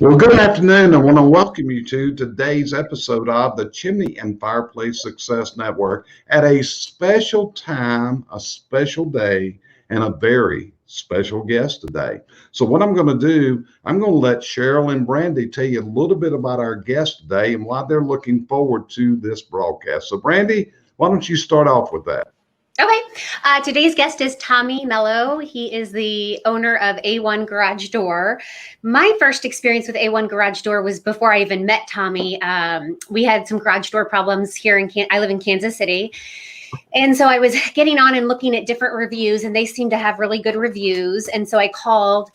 Well, good afternoon. I want to welcome you to today's episode of the Chimney and Fireplace Success Network at a special time, a special day, and a very special guest today. So what I'm going to do, I'm going to let Cheryl and Brandy tell you a little bit about our guest today and why they're looking forward to this broadcast. So Brandy, why don't you start off with that? Okay. Today's guest is Tommy Mello. He is the owner of A1 Garage Door. My first experience with A1 Garage Door was before I even met Tommy. We had some garage door problems here I live in Kansas City. And so I was getting on and looking at different reviews, and they seemed to have really good reviews. And so I called.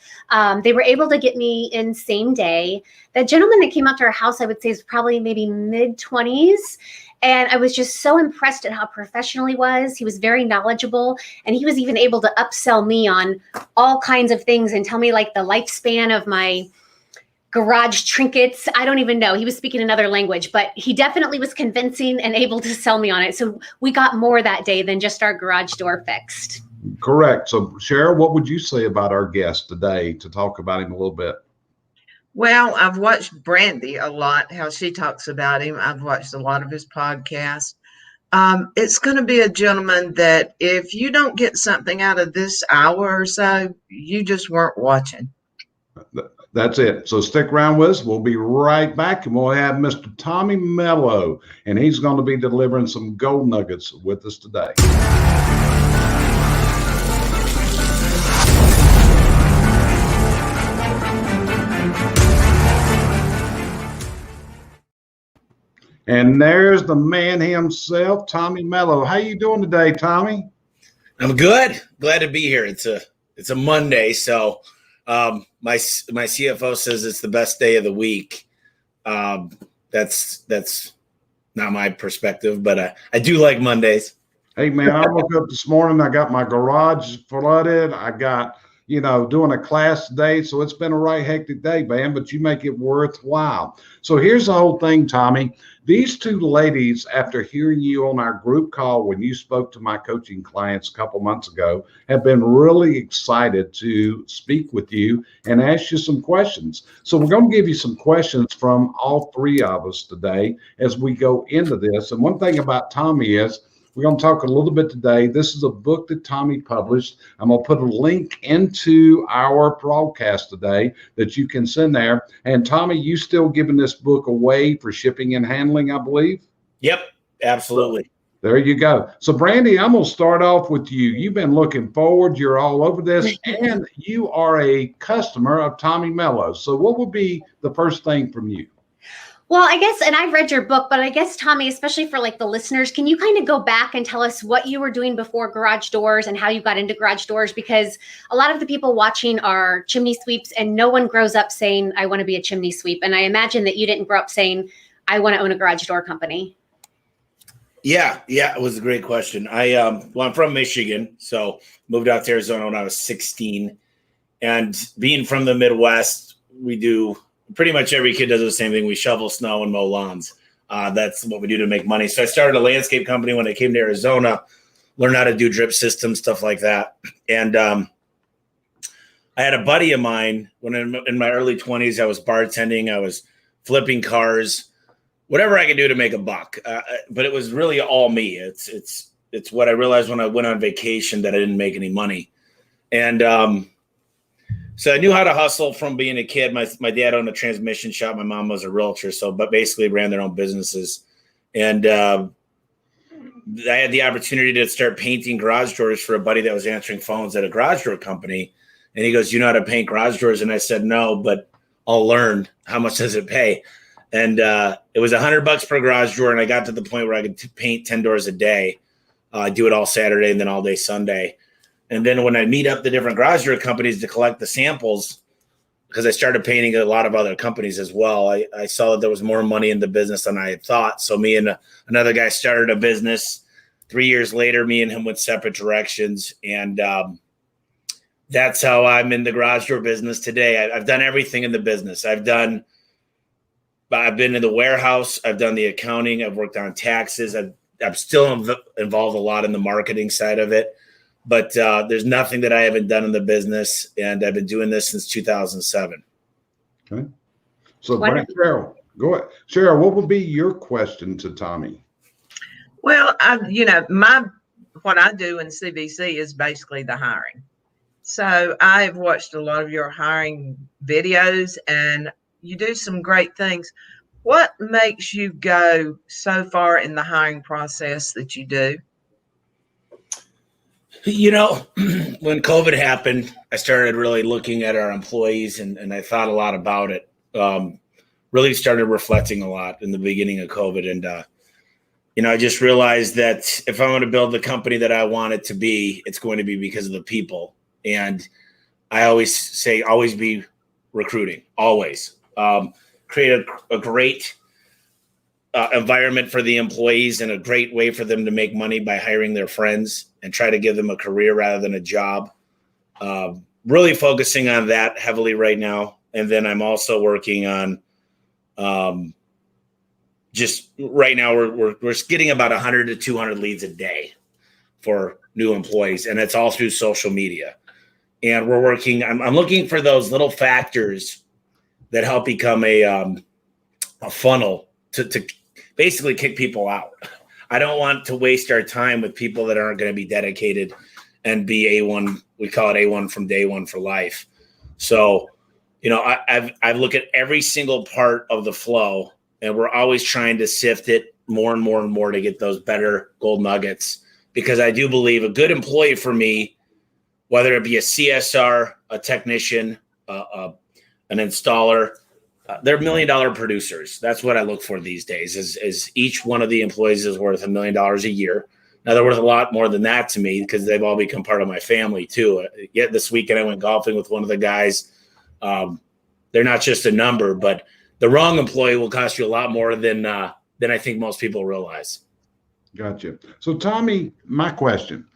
They were able to get me in same day. The gentleman that came out to our house, I would say, is probably maybe mid-20s. And I was just so impressed at how professional he was. He was very knowledgeable, and he was even able to upsell me on all kinds of things and tell me like the lifespan of my garage trinkets. I don't even know. He was speaking another language, but he definitely was convincing and able to sell me on it. So we got more that day than just our garage door fixed. Correct. So Cheryl, what would you say about our guest today to talk about him a little bit? Well, I've watched Brandy a lot, how she talks about him. I've watched a lot of his podcasts. It's going to be a gentleman that if you don't get something out of this hour or so, you just weren't watching. That's it. So stick around with us. We'll be right back, and we'll have Mr. Tommy Mello, and he's going to be delivering some gold nuggets with us today. And there's the man himself, Tommy Mello. How you doing today, Tommy? I'm good. Glad to be here. It's a Monday, so my CFO says it's the best day of the week. That's not my perspective, but I do like Mondays. Hey man, I woke up this morning. I got my garage flooded. I got doing a class today, so it's been a right hectic day, man. But you make it worthwhile. So here's the whole thing, Tommy. These two ladies, after hearing you on our group call when you spoke to my coaching clients a couple months ago, have been really excited to speak with you and ask you some questions. So we're going to give you some questions from all three of us today as we go into this. And one thing about Tommy is we're going to talk a little bit today. This is a book that Tommy published. I'm going to put a link into our broadcast today that you can send there. And Tommy, you still giving this book away for shipping and handling, I believe? Yep, absolutely. There you go. So Brandy, I'm going to start off with you. You've been looking forward. You're all over this, and you are a customer of Tommy Mello. So what would be the first thing from you? Well, I guess, and I've read your book, but I guess, Tommy, especially for like the listeners, can you kind of go back and tell us what you were doing before garage doors and how you got into garage doors? Because a lot of the people watching are chimney sweeps, and no one grows up saying, I want to be a chimney sweep. And I imagine that you didn't grow up saying, I want to own a garage door company. Yeah, it was a great question. I'm from Michigan, so moved out to Arizona when I was 16. And being from the Midwest, we do pretty much every kid does the same thing. We shovel snow and mow lawns. That's what we do to make money. So I started a landscape company when I came to Arizona, learned how to do drip systems, stuff like that. And I had a buddy of mine when in my early 20s, I was bartending, I was flipping cars, whatever I could do to make a buck. But it was really all me. It's what I realized when I went on vacation that I didn't make any money. And so I knew how to hustle from being a kid. My dad owned a transmission shop. My mom was a realtor, but basically ran their own businesses. And I had the opportunity to start painting garage doors for a buddy that was answering phones at a garage door company. And he goes, you know how to paint garage doors? And I said, no, but I'll learn. How much does it pay? And it was $100 per garage door. And I got to the point where I could paint 10 doors a day. I do it all Saturday and then all day Sunday. And then when I meet up the different garage door companies to collect the samples, because I started painting a lot of other companies as well, I saw that there was more money in the business than I had thought. So me and another guy started a business. 3 years later, me and him went separate directions. And that's how I'm in the garage door business today. I've done everything in the business. I've been in the warehouse. I've done the accounting. I've worked on taxes. I'm still involved a lot in the marketing side of it. But there's nothing that I haven't done in the business, and I've been doing this since 2007. Okay. So, Wonderful. Cheryl, go ahead. Cheryl, what would be your question to Tommy? Well, what I do in CVC is basically the hiring. So I've watched a lot of your hiring videos, and you do some great things. What makes you go so far in the hiring process that you do? When COVID happened, I started really looking at our employees, and I thought a lot about it. Really started reflecting a lot in the beginning of COVID. And, I just realized that if I want to build the company that I want it to be, it's going to be because of the people. And I always say, always be recruiting, always. Create a great environment for the employees and a great way for them to make money by hiring their friends and try to give them a career rather than a job. Really focusing on that heavily right now. And then I'm also working on just right now we're getting about 100 to 200 leads a day for new employees, and it's all through social media. And we're working. I'm looking for those little factors that help become a funnel to basically kick people out. I don't want to waste our time with people that aren't going to be dedicated and be A1. We call it A1 from day one for life. So, I've looked at every single part of the flow, and we're always trying to sift it more and more and more to get those better gold nuggets. Because I do believe a good employee for me, whether it be a CSR, a technician, an installer, they're $1 million producers. That's what I look for these days. Is each one of the employees is worth $1 million a year. Now they're worth a lot more than that to me because they've all become part of my family too. Yet this weekend I went golfing with one of the guys. They're not just a number, but the wrong employee will cost you a lot more than I think most people realize. Gotcha. So, Tommy, my question.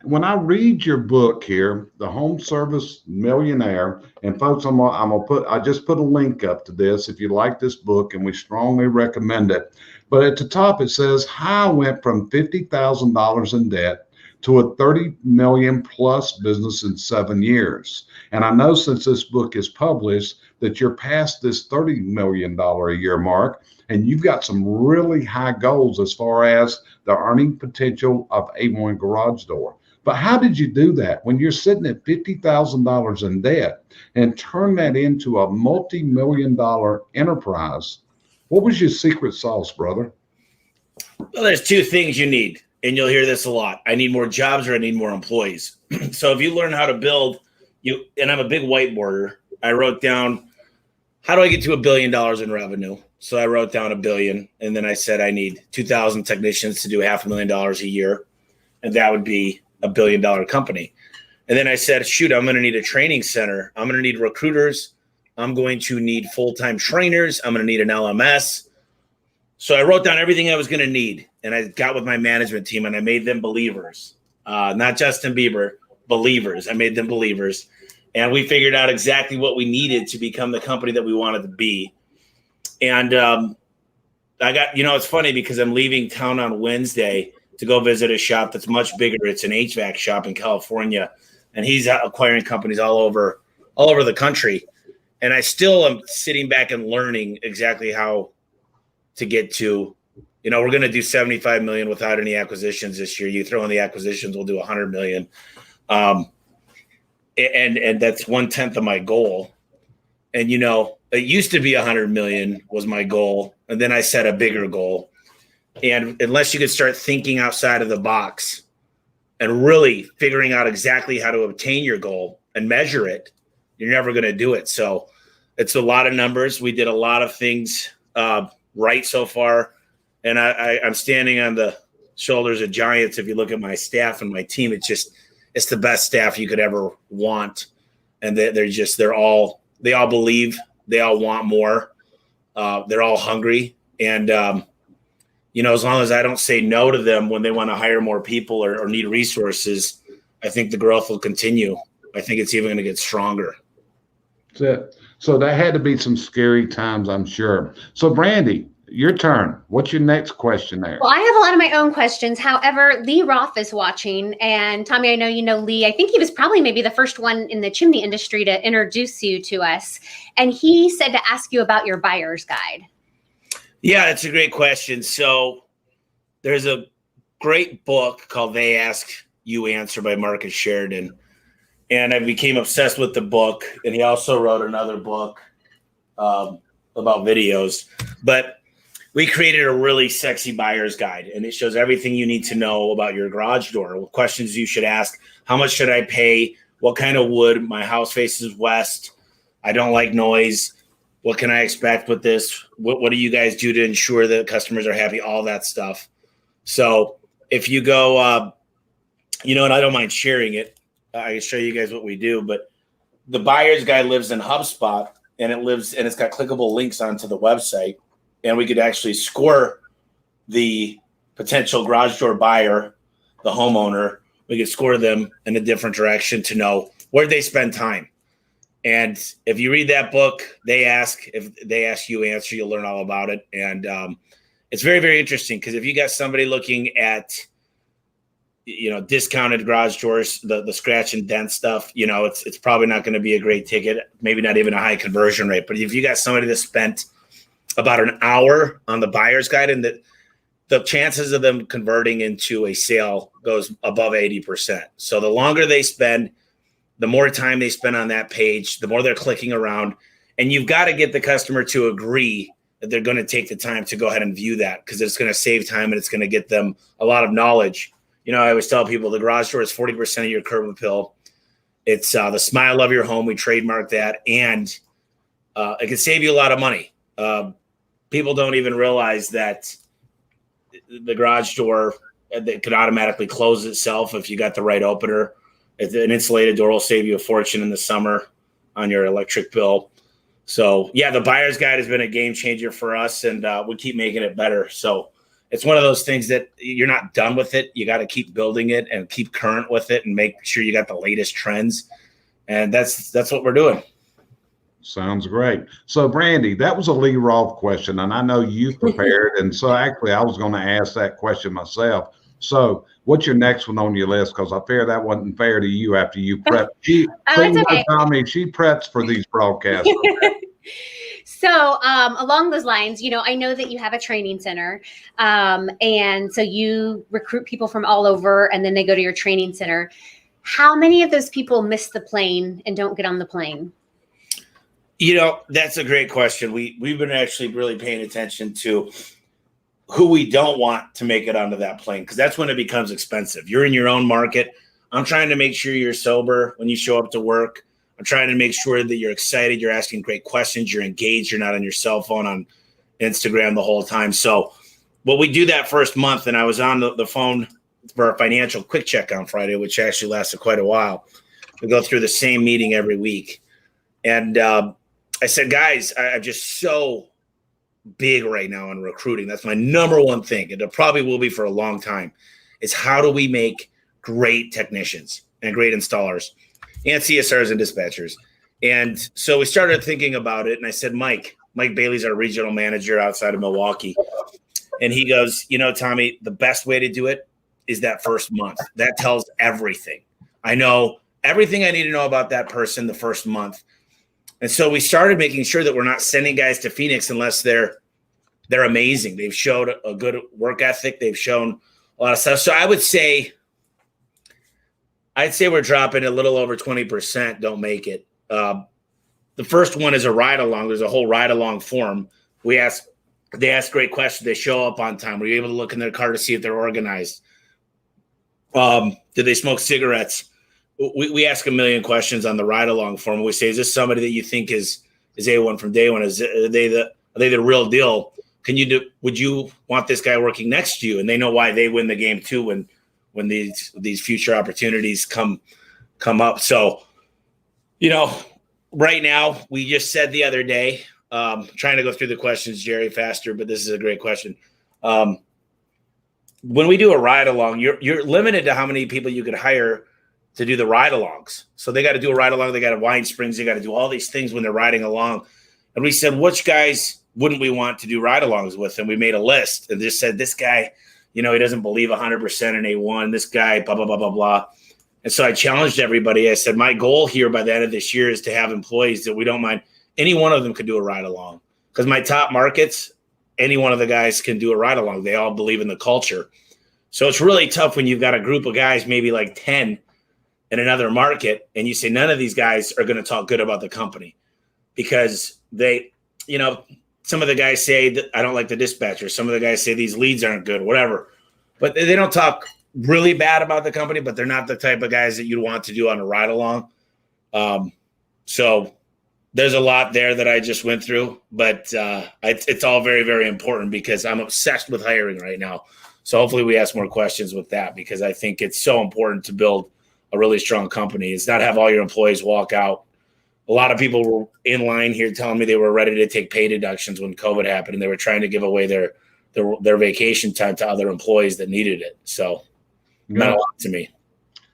When I read your book here, The Home Service Millionaire, and folks, I just put a link up to this if you like this book, and we strongly recommend it. But at the top it says how I went from $50,000 in debt to a 30 million plus business in 7 years. And I know since this book is published that you're past this $30 million a year mark, and you've got some really high goals as far as the earning potential of A1 Garage Door. But how did you do that when you're sitting at $50,000 in debt and turn that into a multi-million-dollar enterprise? What was your secret sauce, brother? Well, there's two things you need, and you'll hear this a lot. I need more jobs or I need more employees. So if you learn how to build, and I'm a big whiteboarder, I wrote down, how do I get to $1 billion in revenue? So I wrote down $1 billion, and then I said I need 2,000 technicians to do $500,000 a year, and that would be $1 billion company. And then I said, shoot, I'm going to need a training center. I'm going to need recruiters. I'm going to need full-time trainers. I'm going to need an LMS. So I wrote down everything I was going to need, and I got with my management team, and I made them believers. Not Justin Bieber, believers. I made them believers. And we figured out exactly what we needed to become the company that we wanted to be. And I got, it's funny because I'm leaving town on Wednesday to go visit a shop that's much bigger. It's an HVAC shop in California, and he's acquiring companies all over the country. And I still am sitting back and learning exactly how to get to, we're going to do 75 million without any acquisitions this year. You throw in the acquisitions, we'll do 100 million. And that's 1/10 of my goal. And, it used to be 100 million was my goal. And then I set a bigger goal. And unless you could start thinking outside of the box and really figuring out exactly how to obtain your goal and measure it, you're never going to do it. So it's a lot of numbers. We did a lot of things right so far. And I'm standing on the shoulders of giants. If you look at my staff and my team, it's the best staff you could ever want. And they all believe, they all want more. They're all hungry. And, as long as I don't say no to them when they want to hire more people or need resources, I think the growth will continue. I think it's even going to get stronger. That's it. So that had to be some scary times, I'm sure. So Brandy, Your turn. What's your next question there? Well, I have a lot of my own questions. However, Lee Roth is watching. And Tommy, I know you know Lee. I think he was probably maybe the first one in the chimney industry to introduce you to us. And he said to ask you about your buyer's guide. Yeah, that's a great question. So there's a great book called They Ask, You Answer by Marcus Sheridan. And I became obsessed with the book. And he also wrote another book about videos. But we created a really sexy buyer's guide, and it shows everything you need to know about your garage door, what questions you should ask, how much should I pay, what kind of wood, my house faces west, I don't like noise, what can I expect with this, what do you guys do to ensure that customers are happy, all that stuff. So if you go, and I don't mind sharing it, I can show you guys what we do, but the buyer's guide lives in HubSpot, and it's got clickable links onto the website. And we could actually score the potential garage door buyer, the homeowner. We could score them in a different direction to know where they spend time. And if you read that book, if they ask you answer, you'll learn all about it. And it's very, very interesting because if you got somebody looking at, discounted garage doors, the scratch and dent stuff, it's probably not going to be a great ticket, maybe not even a high conversion rate. But if you got somebody that spent about an hour on the buyer's guide, and the chances of them converting into a sale goes above 80%. So the longer they spend, the more time they spend on that page, the more they're clicking around. And you've got to get the customer to agree that they're going to take the time to go ahead and view that, because it's going to save time and it's going to get them a lot of knowledge. I always tell people the garage door is 40% of your curb appeal. It's the smile of your home. We trademark that, and it can save you a lot of money. People don't even realize that the garage door that could automatically close itself if you got the right opener. An insulated door will save you a fortune in the summer on your electric bill. So, yeah, the buyer's guide has been a game changer for us, and we keep making it better. So it's one of those things that you're not done with it. You got to keep building it and keep current with it and make sure you got the latest trends. And that's what we're doing. Sounds great. So, Brandy, that was a Lee Roth question, and I know you prepared. And so, actually, I was going to ask that question myself. So, what's your next one on your list? Because I fear that wasn't fair to you after you prepped. She preps for these broadcasts. So along those lines, I know that you have a training center. And so you recruit people from all over, and then they go to your training center. How many of those people miss the plane and don't get on the plane? That's a great question. We've been actually really paying attention to who we don't want to make it onto that plane, because that's when it becomes expensive. You're in your own market. I'm trying to make sure you're sober when you show up to work. I'm trying to make sure that you're excited, you're asking great questions, you're engaged, you're not on your cell phone on Instagram the whole time. So we do that first month, and I was on the phone for a financial quick check on Friday, which actually lasted quite a while. We go through the same meeting every week. And I said, guys, I'm just so big right now on recruiting. That's my number one thing. And it probably will be for a long time, is how do we make great technicians and great installers and CSRs and dispatchers? And so we started thinking about it. And I said, Mike Bailey's our regional manager outside of Milwaukee. And he goes, Tommy, the best way to do it is that first month. That tells everything. I know everything I need to know about that person the first month. And so we started making sure that we're not sending guys to Phoenix unless they're amazing. They've showed a good work ethic. They've shown a lot of stuff. So I'd say we're dropping a little over 20% don't make it. The first one is a ride along. There's a whole ride along form. They ask great questions. They show up on time. Were you able to look in their car to see if they're organized? Did they smoke cigarettes? We ask a million questions on the ride along form. We say, is this somebody that you think is A1 from day one? Are they the real deal? Would you want this guy working next to you? And they know why they win the game too when these future opportunities come up. So, right now, we just said the other day, trying to go through the questions, Jerry, faster, but this is a great question. When we do a ride along, you're limited to how many people you could hire to do the ride alongs. So they got to do a ride along. They got to wine springs. They got to do all these things when they're riding along. And we said, which guys wouldn't we want to do ride-alongs with? And we made a list and just said, this guy, he doesn't believe 100% in A1. This guy, blah, blah, blah, blah, blah. And so I challenged everybody. I said, my goal here by the end of this year is to have employees that we don't mind. Any one of them could do a ride-along. Because my top markets, any one of the guys can do a ride-along. They all believe in the culture. So it's really tough when you've got a group of guys, maybe like 10 in another market, and you say none of these guys are going to talk good about the company because they, some of the guys say that I don't like the dispatcher. Some of the guys say these leads aren't good, whatever. But they don't talk really bad about the company, but they're not the type of guys that you'd want to do on a ride-along. So there's a lot there that I just went through, but it's all very, very important because I'm obsessed with hiring right now. So hopefully we ask more questions with that because I think it's so important to build a really strong company. It's not have all your employees walk out. A lot of people were in line here telling me they were ready to take pay deductions when COVID happened, and they were trying to give away their vacation time to other employees that needed it. So it meant a lot to me.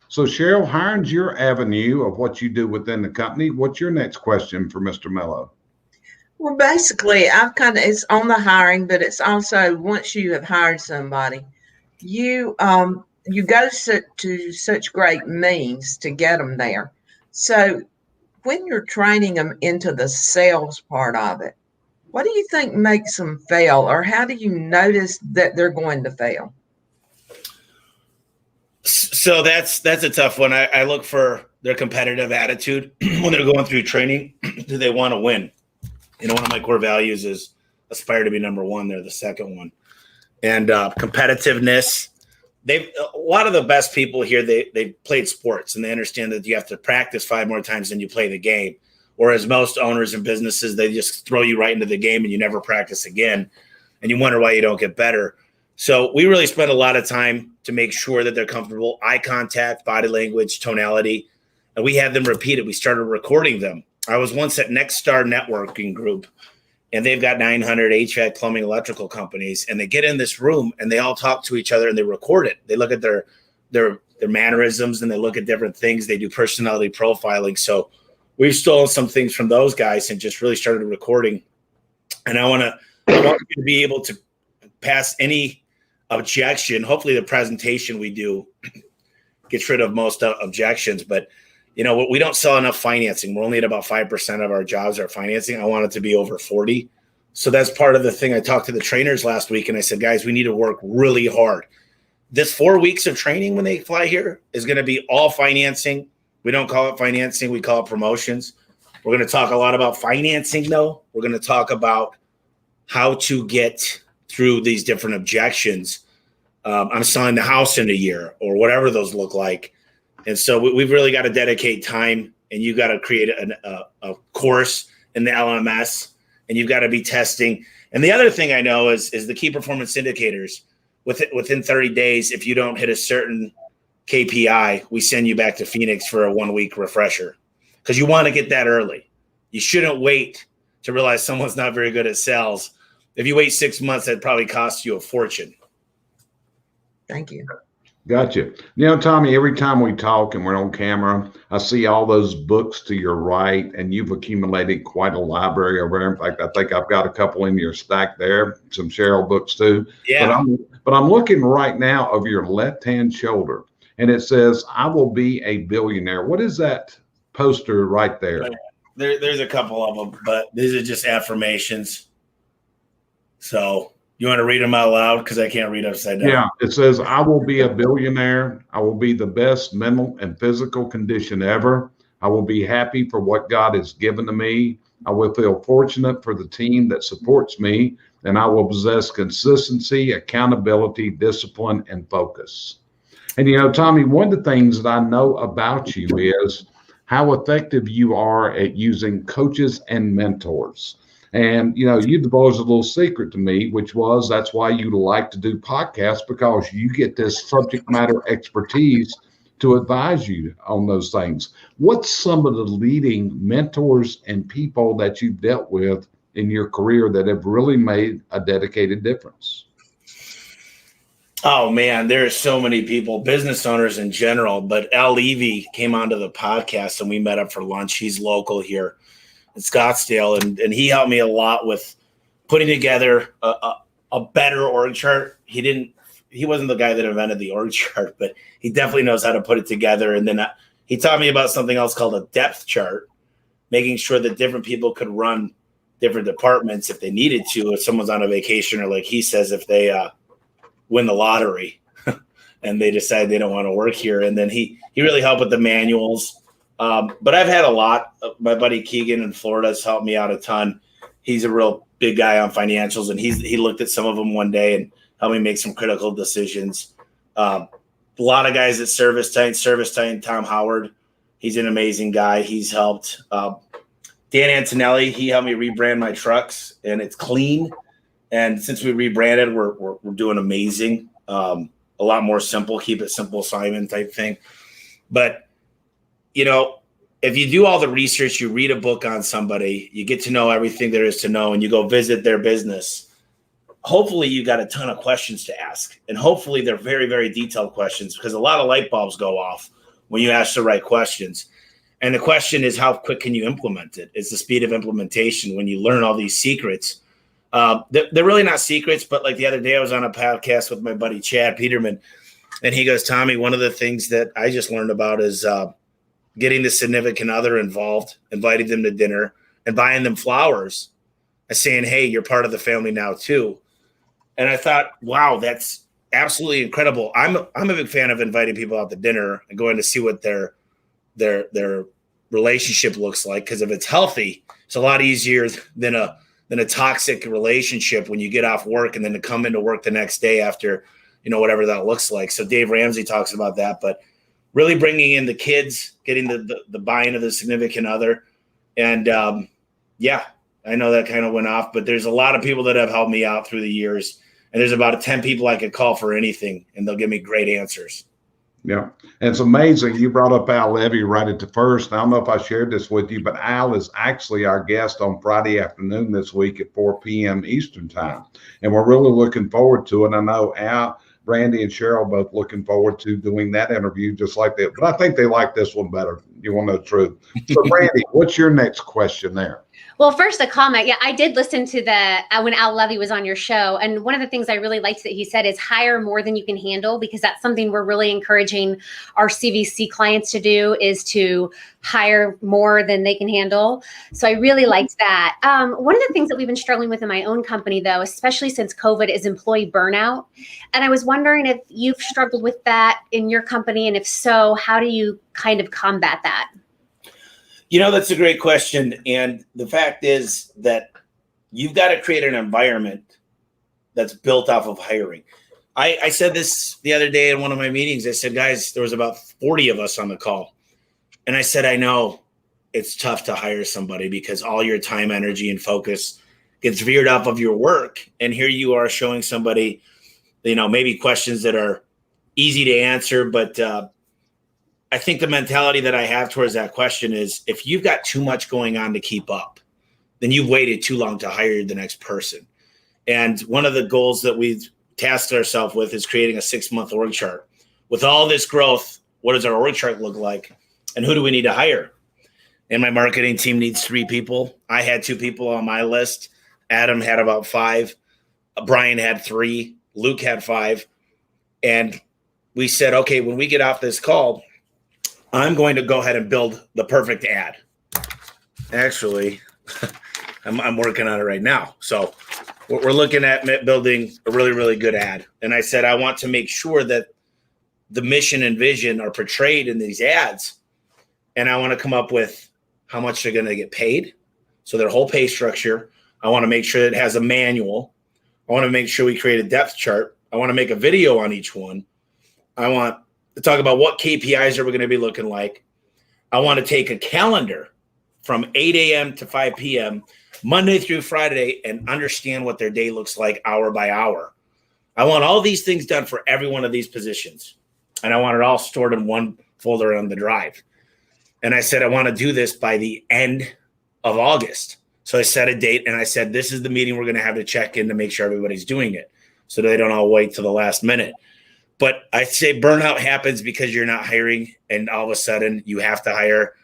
So Cheryl, hiring's your avenue of what you do within the company. What's your next question for Mr. Mello? Well, basically, it's on the hiring, but it's also once you have hired somebody, you go to such great means to get them there. So when you're training them into the sales part of it, what do you think makes them fail, or how do you notice that they're going to fail? So that's a tough one. I look for their competitive attitude when they're going through training. Do they want to win? One of my core values is aspire to be number one. They're the second one. And competitiveness. A lot of the best people here, they played sports and they understand that you have to practice 5 more times than you play the game. Whereas most owners and businesses, they just throw you right into the game and you never practice again. And you wonder why you don't get better. So we really spend a lot of time to make sure that they're comfortable, eye contact, body language, tonality. And we had them repeat it. We started recording them. I was once at Next Star Networking Group, and they've got 900 HVAC, plumbing, electrical companies. And they get in this room and they all talk to each other and they record it. They look at their mannerisms and they look at different things. They do personality profiling. So we've stolen some things from those guys and just really started recording. And I want you to be able to pass any objection. Hopefully the presentation we do gets rid of most objections, but we don't sell enough financing. We're only at about 5% of our jobs are financing. I want it to be over 40. So that's part of the thing. I talked to the trainers last week and I said, guys, we need to work really hard. This 4 weeks of training when they fly here is going to be all financing. We don't call it financing. We call it promotions. We're going to talk a lot about financing though. We're going to talk about how to get through these different objections. I'm selling the house in a year or whatever those look like. And so we've really got to dedicate time, and you've got to create a course in the LMS, and you've got to be testing. And the other thing I know is the key performance indicators. Within 30 days, if you don't hit a certain KPI, we send you back to Phoenix for a 1-week refresher because you want to get that early. You shouldn't wait to realize someone's not very good at sales. If you wait 6 months, that probably costs you a fortune. Thank you. Gotcha. Tommy, every time we talk and we're on camera, I see all those books to your right, and you've accumulated quite a library over there. In fact, I think I've got a couple in your stack there, some Cheryl books too. Yeah. But I'm looking right now over your left-hand shoulder, and it says, I will be a billionaire. What is that poster right there? There's a couple of them, but these are just affirmations. So you want to read them out loud? Because I can't read upside down. Yeah, it says, I will be a billionaire. I will be the best mental and physical condition ever. I will be happy for what God has given to me. I will feel fortunate for the team that supports me. And I will possess consistency, accountability, discipline, and focus. And, Tommy, one of the things that I know about you is how effective you are at using coaches and mentors. And, you divulged a little secret to me, which was that's why you like to do podcasts, because you get this subject matter expertise to advise you on those things. What's some of the leading mentors and people that you've dealt with in your career that have really made a dedicated difference? Oh, man, there are so many people, business owners in general, but Al Levy came onto the podcast and we met up for lunch. He's local here in Scottsdale, and he helped me a lot with putting together a better org chart. He wasn't the guy that invented the org chart, but he definitely knows how to put it together. And then he taught me about something else called a depth chart, making sure that different people could run different departments if they needed to, if someone's on a vacation, or like he says, if they win the lottery and they decide they don't want to work here. And then he really helped with the manuals. But I've had a lot. My buddy Keegan in Florida has helped me out a ton. He's a real big guy on financials, and he looked at some of them one day and helped me make some critical decisions. A lot of guys at Service Titan, Tom Howard. He's an amazing guy. He's helped. Dan Antonelli, he helped me rebrand my trucks, and it's clean. And since we rebranded, we're doing amazing. A lot more simple, keep it simple, Simon type thing. But, if you do all the research, you read a book on somebody, you get to know everything there is to know, and you go visit their business, hopefully you got a ton of questions to ask. And hopefully they're very, very detailed questions, because a lot of light bulbs go off when you ask the right questions. And the question is, how quick can you implement it? It's the speed of implementation when you learn all these secrets. They're really not secrets, but like the other day I was on a podcast with my buddy Chad Peterman, and he goes, Tommy, one of the things that I just learned about is getting the significant other involved, inviting them to dinner and buying them flowers and saying, hey, you're part of the family now too. And I thought, wow, that's absolutely incredible. I'm a big fan of inviting people out to dinner and going to see what their relationship looks like, because if it's healthy, it's a lot easier than a toxic relationship when you get off work and then to come into work the next day after, whatever that looks like. So Dave Ramsey talks about that, but really bringing in the kids, getting the buy-in of the significant other. And I know that kind of went off, but there's a lot of people that have helped me out through the years. And there's about 10 people I could call for anything, and they'll give me great answers. Yeah. And it's amazing. You brought up Al Levy right at the first. I don't know if I shared this with you, but Al is actually our guest on Friday afternoon this week at 4 p.m. Eastern time. And we're really looking forward to it. I know Al, Brandy, and Cheryl both looking forward to doing that interview just like that. But I think they like this one better. You want to know the truth. So Brandy, what's your next question there? Well, first, a comment. Yeah, I did listen to when Al Levy was on your show. And one of the things I really liked that he said is hire more than you can handle, because that's something we're really encouraging our CVC clients to do, is to hire more than they can handle. So I really liked that. One of the things that we've been struggling with in my own company, though, especially since COVID, is employee burnout. And I was wondering if you've struggled with that in your company. And if so, how do you kind of combat that? That's a great question. And the fact is that you've got to create an environment that's built off of hiring. I said this the other day in one of my meetings. I said, guys, there was about 40 of us on the call. And I said, I know it's tough to hire somebody because all your time, energy, and focus gets veered off of your work. And here you are showing somebody, maybe questions that are easy to answer, but I think the mentality that I have towards that question is, if you've got too much going on to keep up, then you've waited too long to hire the next person. And one of the goals that we've tasked ourselves with is creating a 6-month org chart. With all this growth, what does our org chart look like? And who do we need to hire? And my marketing team needs 3 people. I had 2 people on my list. Adam had about 5. Brian had 3. Luke had 5. And we said, okay, when we get off this call, I'm going to go ahead and build the perfect ad. Actually, I'm working on it right now. So we're looking at building a really, really good ad. And I said, I want to make sure that the mission and vision are portrayed in these ads. And I want to come up with how much they're going to get paid. So their whole pay structure. I want to make sure it has a manual. I want to make sure we create a depth chart. I want to make a video on each one. I want to talk about what KPIs are we going to be looking like. I want to take a calendar from 8 a.m. to 5 p.m., Monday through Friday, and understand what their day looks like hour by hour. I want all these things done for every one of these positions. And I want it all stored in one folder on the drive. And I said, I want to do this by the end of August. So I set a date and I said, this is the meeting we're going to have to check in to make sure everybody's doing it, so they don't all wait till the last minute. But I say burnout happens because you're not hiring, and all of a sudden you have to hire.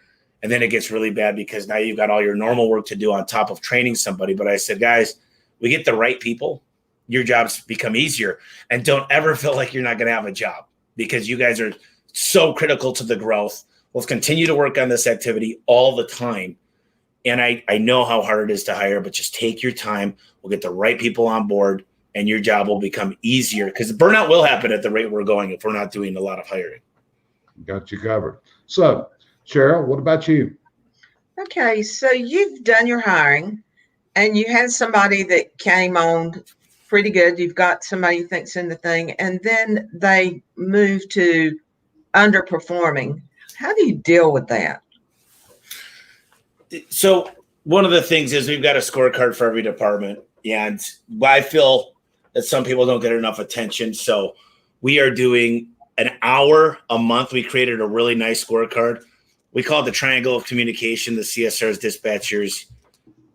And then it gets really bad because now you've got all your normal work to do on top of training somebody. But I said, guys, we get the right people, your jobs become easier. And don't ever feel like you're not going to have a job, because you guys are so critical to the growth. Let's continue to work on this activity all the time. And I know how hard it is to hire, but just take your time. We'll get the right people on board, and your job will become easier, because burnout will happen at the rate we're going if we're not doing a lot of hiring. Got you covered. So, Cheryl, what about you? Okay, so you've done your hiring and you had somebody that came on pretty good. You've got somebody you think's in the thing, and then they move to underperforming. How do you deal with that? So one of the things is we've got a scorecard for every department, and I feel that some people don't get enough attention. So we are doing an hour a month. We created a really nice scorecard. We call it the triangle of communication, the CSRs, dispatchers,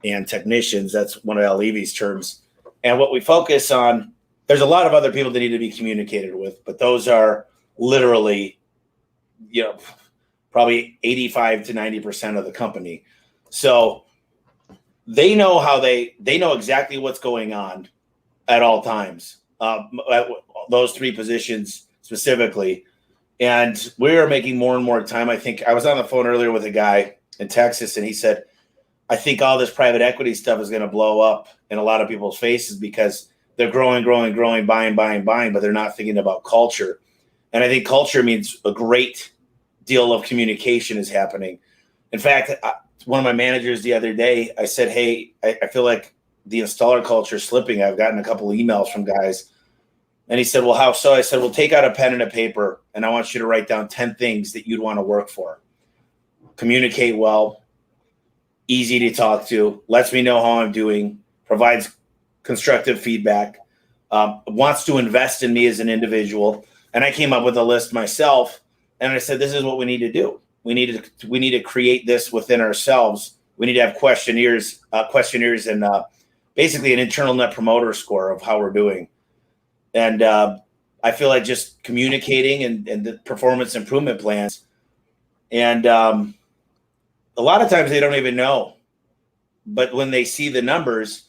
and technicians. That's one of Al Levy's terms. And what we focus on, there's a lot of other people that need to be communicated with, but those are literally, probably 85 to 90% of the company. So they know they know exactly what's going on at all times. Those three positions specifically. And we are making more and more time. I think I was on the phone earlier with a guy in Texas, and he said, I think all this private equity stuff is going to blow up in a lot of people's faces because they're growing, buying, but they're not thinking about culture. And I think culture means a great deal of communication is happening. In fact, one of my managers the other day, I said, hey, I feel like the installer culture is slipping. I've gotten a couple of emails from guys. And he said, well, how so? I said, well, take out a pen and a paper, and I want you to write down 10 things that you'd want to work for. Communicate well, easy to talk to, lets me know how I'm doing, provides constructive feedback, wants to invest in me as an individual. And I came up with a list myself, and I said, this is what we need to do. We need to create this within ourselves. We need to have questionnaires and basically an internal net promoter score of how we're doing. And I feel like just communicating and the performance improvement plans. And a lot of times they don't even know. But when they see the numbers,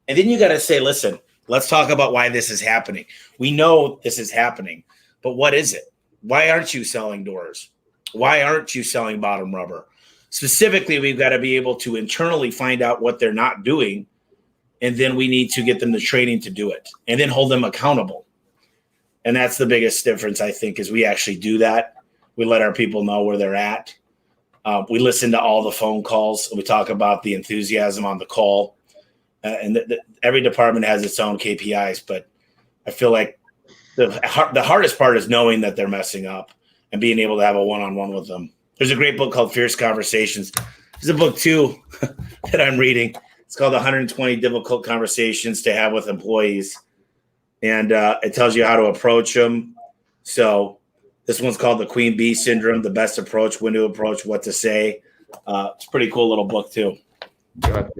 and then you got to say, listen, let's talk about why this is happening. We know this is happening, but what is it? Why aren't you selling doors? Why aren't you selling bottom rubber? Specifically, we've got to be able to internally find out what they're not doing. And then we need to get them the training to do it and then hold them accountable. And that's the biggest difference, I think, is we actually do that. We let our people know where they're at. We listen to all the phone calls. We talk about the enthusiasm on the call. And every department has its own KPIs, but I feel like the hardest part is knowing that they're messing up and being able to have a one-on-one with them. There's a great book called Fierce Conversations. There's a book, too, that I'm reading. It's called 120 Difficult Conversations to Have with Employees. And it tells you how to approach them. So this one's called the Queen Bee Syndrome, the best approach, when to approach, what to say. It's a pretty cool little book, too. Gotcha.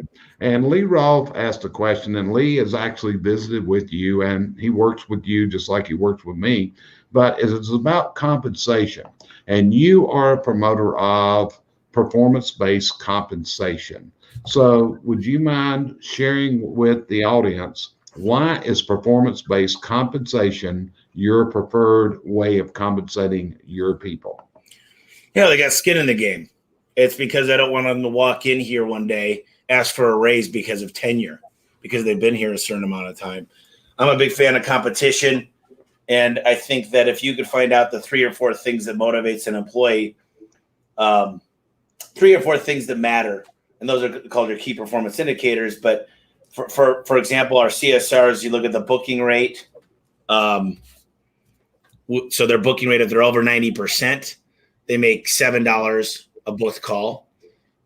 And Lee Rolfe asked a question, and Lee has actually visited with you, and he works with you just like he works with me. But it's about compensation. And you are a promoter of performance-based compensation. So would you mind sharing with the audience, why is performance-based compensation your preferred way of compensating your people? Yeah, they got skin in the game. It's because I don't want them to walk in here one day, ask for a raise because of tenure, because they've been here a certain amount of time. I'm a big fan of competition. And I think that if you could find out the 3 or 4 things that motivates an employee, 3 or 4 things that matter, and those are called your key performance indicators. But for example, our CSRs, you look at the booking rate. So their booking rate, if they're over 90%, they make $7 a booked call.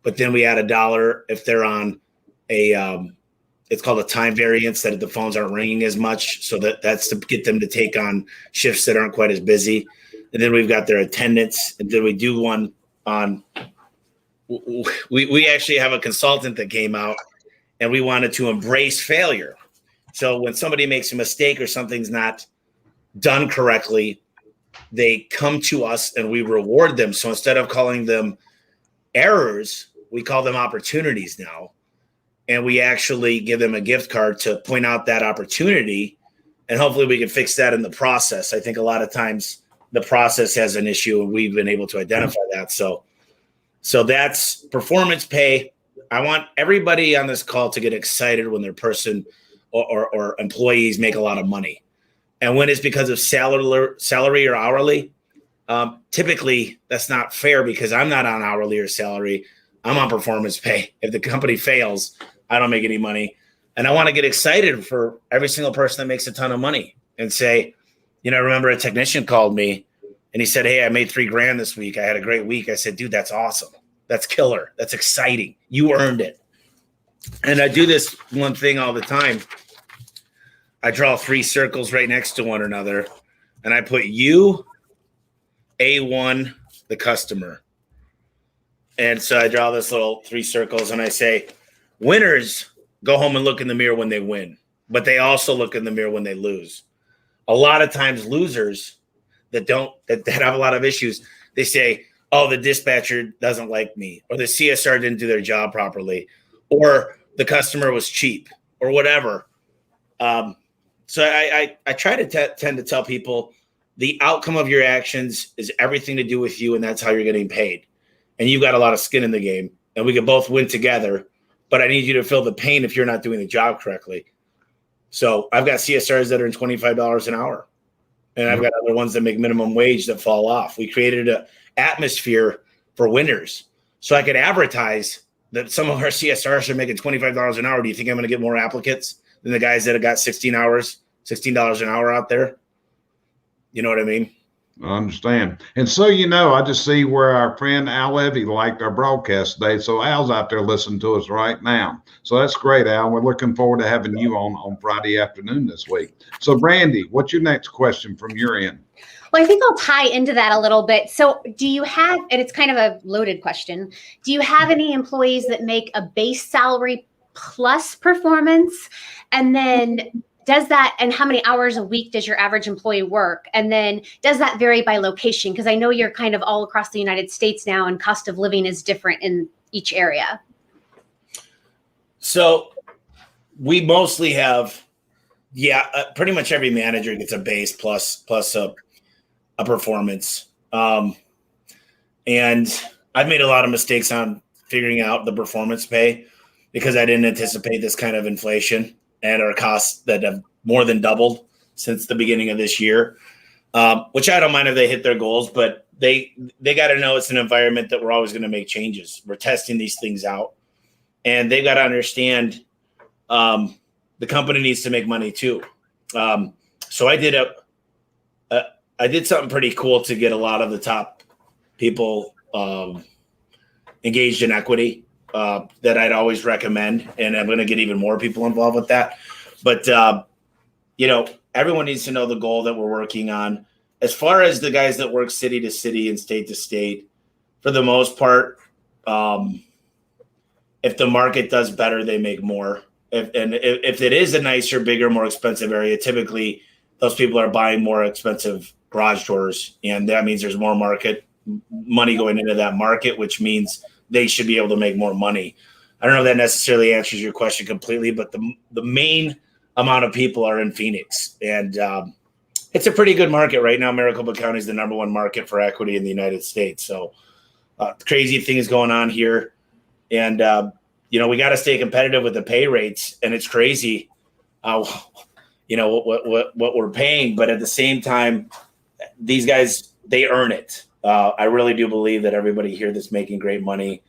But then we add $1 if they're on a it's called a time variance, that the phones aren't ringing as much. So that's to get them to take on shifts that aren't quite as busy. And then we've got their attendance. And then we do one on, we actually have a consultant that came out, and we wanted to embrace failure. So when somebody makes a mistake or something's not done correctly, they come to us and we reward them. So instead of calling them errors, we call them opportunities now. and we actually give them a gift card to point out that opportunity, and hopefully we can fix that in the process. I think a lot of times the process has an issue, and we've been able to identify that. So that's performance pay. I want everybody on this call to get excited when their person or employees make a lot of money. And when it's because of salary or hourly, typically that's not fair because I'm not on hourly or salary. I'm on performance pay. If the company fails, I don't make any money. And I want to get excited for every single person that makes a ton of money and say, I remember a technician called me and he said, "Hey, I made $3,000 this week. I had a great week." I said, "Dude, that's awesome. That's killer. That's exciting. You earned it." And I do this one thing all the time. I draw 3 circles right next to one another, and I put you, A1, the customer. And so I draw this little 3 circles, and I say, winners go home and look in the mirror when they win, but they also look in the mirror when they lose. A lot of times losers that have a lot of issues, they say, "Oh, the dispatcher doesn't like me," or the CSR didn't do their job properly, or the customer was cheap, or whatever. So I try to tend to tell people the outcome of your actions is everything to do with you, and that's how you're getting paid. And you've got a lot of skin in the game, and we can both win together, but I need you to feel the pain if you're not doing the job correctly. So I've got CSRs that are in $25 an hour, and I've got other ones that make minimum wage that fall off. We created an atmosphere for winners. So I could advertise that some of our CSRs are making $25 an hour. Do you think I'm going to get more applicants than the guys that have got $16 an hour out there? You know what I mean? I understand. And so, I just see where our friend Al Levy liked our broadcast today. So Al's out there listening to us right now. So that's great, Al. We're looking forward to having you on Friday afternoon this week. So Brandy, what's your next question from your end? Well, I think I'll tie into that a little bit. So do you have, and it's kind of a loaded question, do you have any employees that make a base salary plus performance? And then does that, and how many hours a week does your average employee work? And then does that vary by location? Because I know you're kind of all across the United States now, and cost of living is different in each area. So we mostly have, pretty much every manager gets a base plus a performance. And I've made a lot of mistakes on figuring out the performance pay because I didn't anticipate this kind of inflation and our costs that have more than doubled since the beginning of this year, which I don't mind if they hit their goals, but they got to know it's an environment that we're always going to make changes. We're testing these things out, and they've got to understand the company needs to make money too. So I did something pretty cool to get a lot of the top people engaged in equity. That I'd always recommend, and I'm going to get even more people involved with that. But, everyone needs to know the goal that we're working on. As far as the guys that work city to city and state to state, for the most part, if the market does better, they make more. If it is a nicer, bigger, more expensive area, typically those people are buying more expensive garage doors, and that means there's more market money going into that market, which means they should be able to make more money. I don't know if that necessarily answers your question completely, but the main amount of people are in Phoenix, and it's a pretty good market right now. Maricopa County is the #1 market for equity in the United States. So crazy things going on here. And, we got to stay competitive with the pay rates, and it's crazy, what we're paying. But at the same time, these guys, they earn it. I really do believe that everybody here that's making great money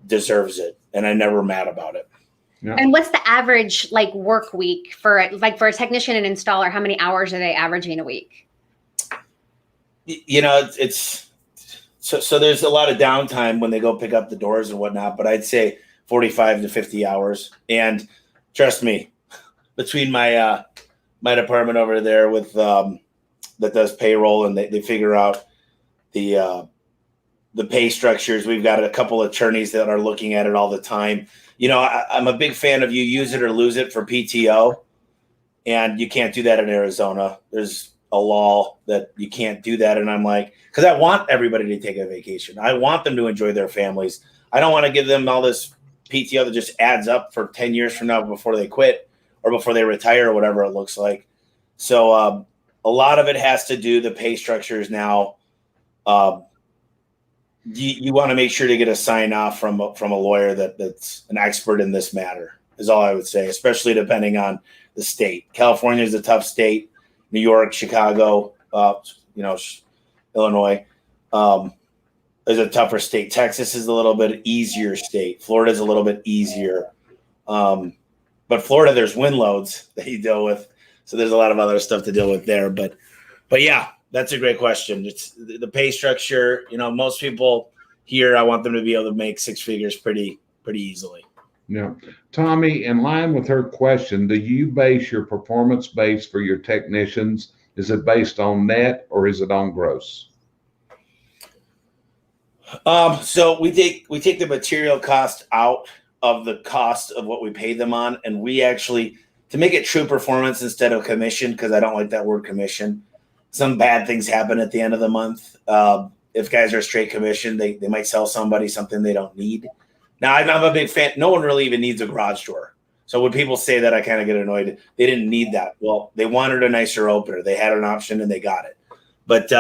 deserves it, and I'm never mad about it. Yeah. And what's the average work week for a technician and installer? How many hours are they averaging a week? It's so there's a lot of downtime when they go pick up the doors and whatnot, but I'd say 45 to 50 hours. And trust me, between my department over there with that does payroll, and they figure out the pay structures. We've got a couple of attorneys that are looking at it all the time. I'm a big fan of you use it or lose it for PTO, and you can't do that in Arizona. There's a law that you can't do that. And I'm like, because I want everybody to take a vacation. I want them to enjoy their families. I don't want to give them all this PTO that just adds up for 10 years from now before they quit or before they retire or whatever it looks like. So a lot of it has to do, the pay structures now. You want to make sure to get a sign off from a lawyer that's an expert in this matter, is all I would say, especially depending on the state. California is a tough state. New York, Chicago, Illinois is a tougher state. Texas is a little bit easier state. Florida is a little bit easier. But Florida, there's wind loads that you deal with. So there's a lot of other stuff to deal with there. But yeah, that's a great question. It's the pay structure. Most people here, I want them to be able to make six figures pretty easily. Yeah. Tommy, in line with her question, do you base your performance base for your technicians? Is it based on net or is it on gross? So we take the material cost out of the cost of what we pay them on. And we actually, to make it true performance instead of commission, because I don't like that word commission, some bad things happen at the end of the month. If guys are straight commission, they might sell somebody something they don't need. Now, I'm a big fan. No one really even needs a garage door. So when people say that, I kind of get annoyed. They didn't need that. Well, they wanted a nicer opener. They had an option and they got it. But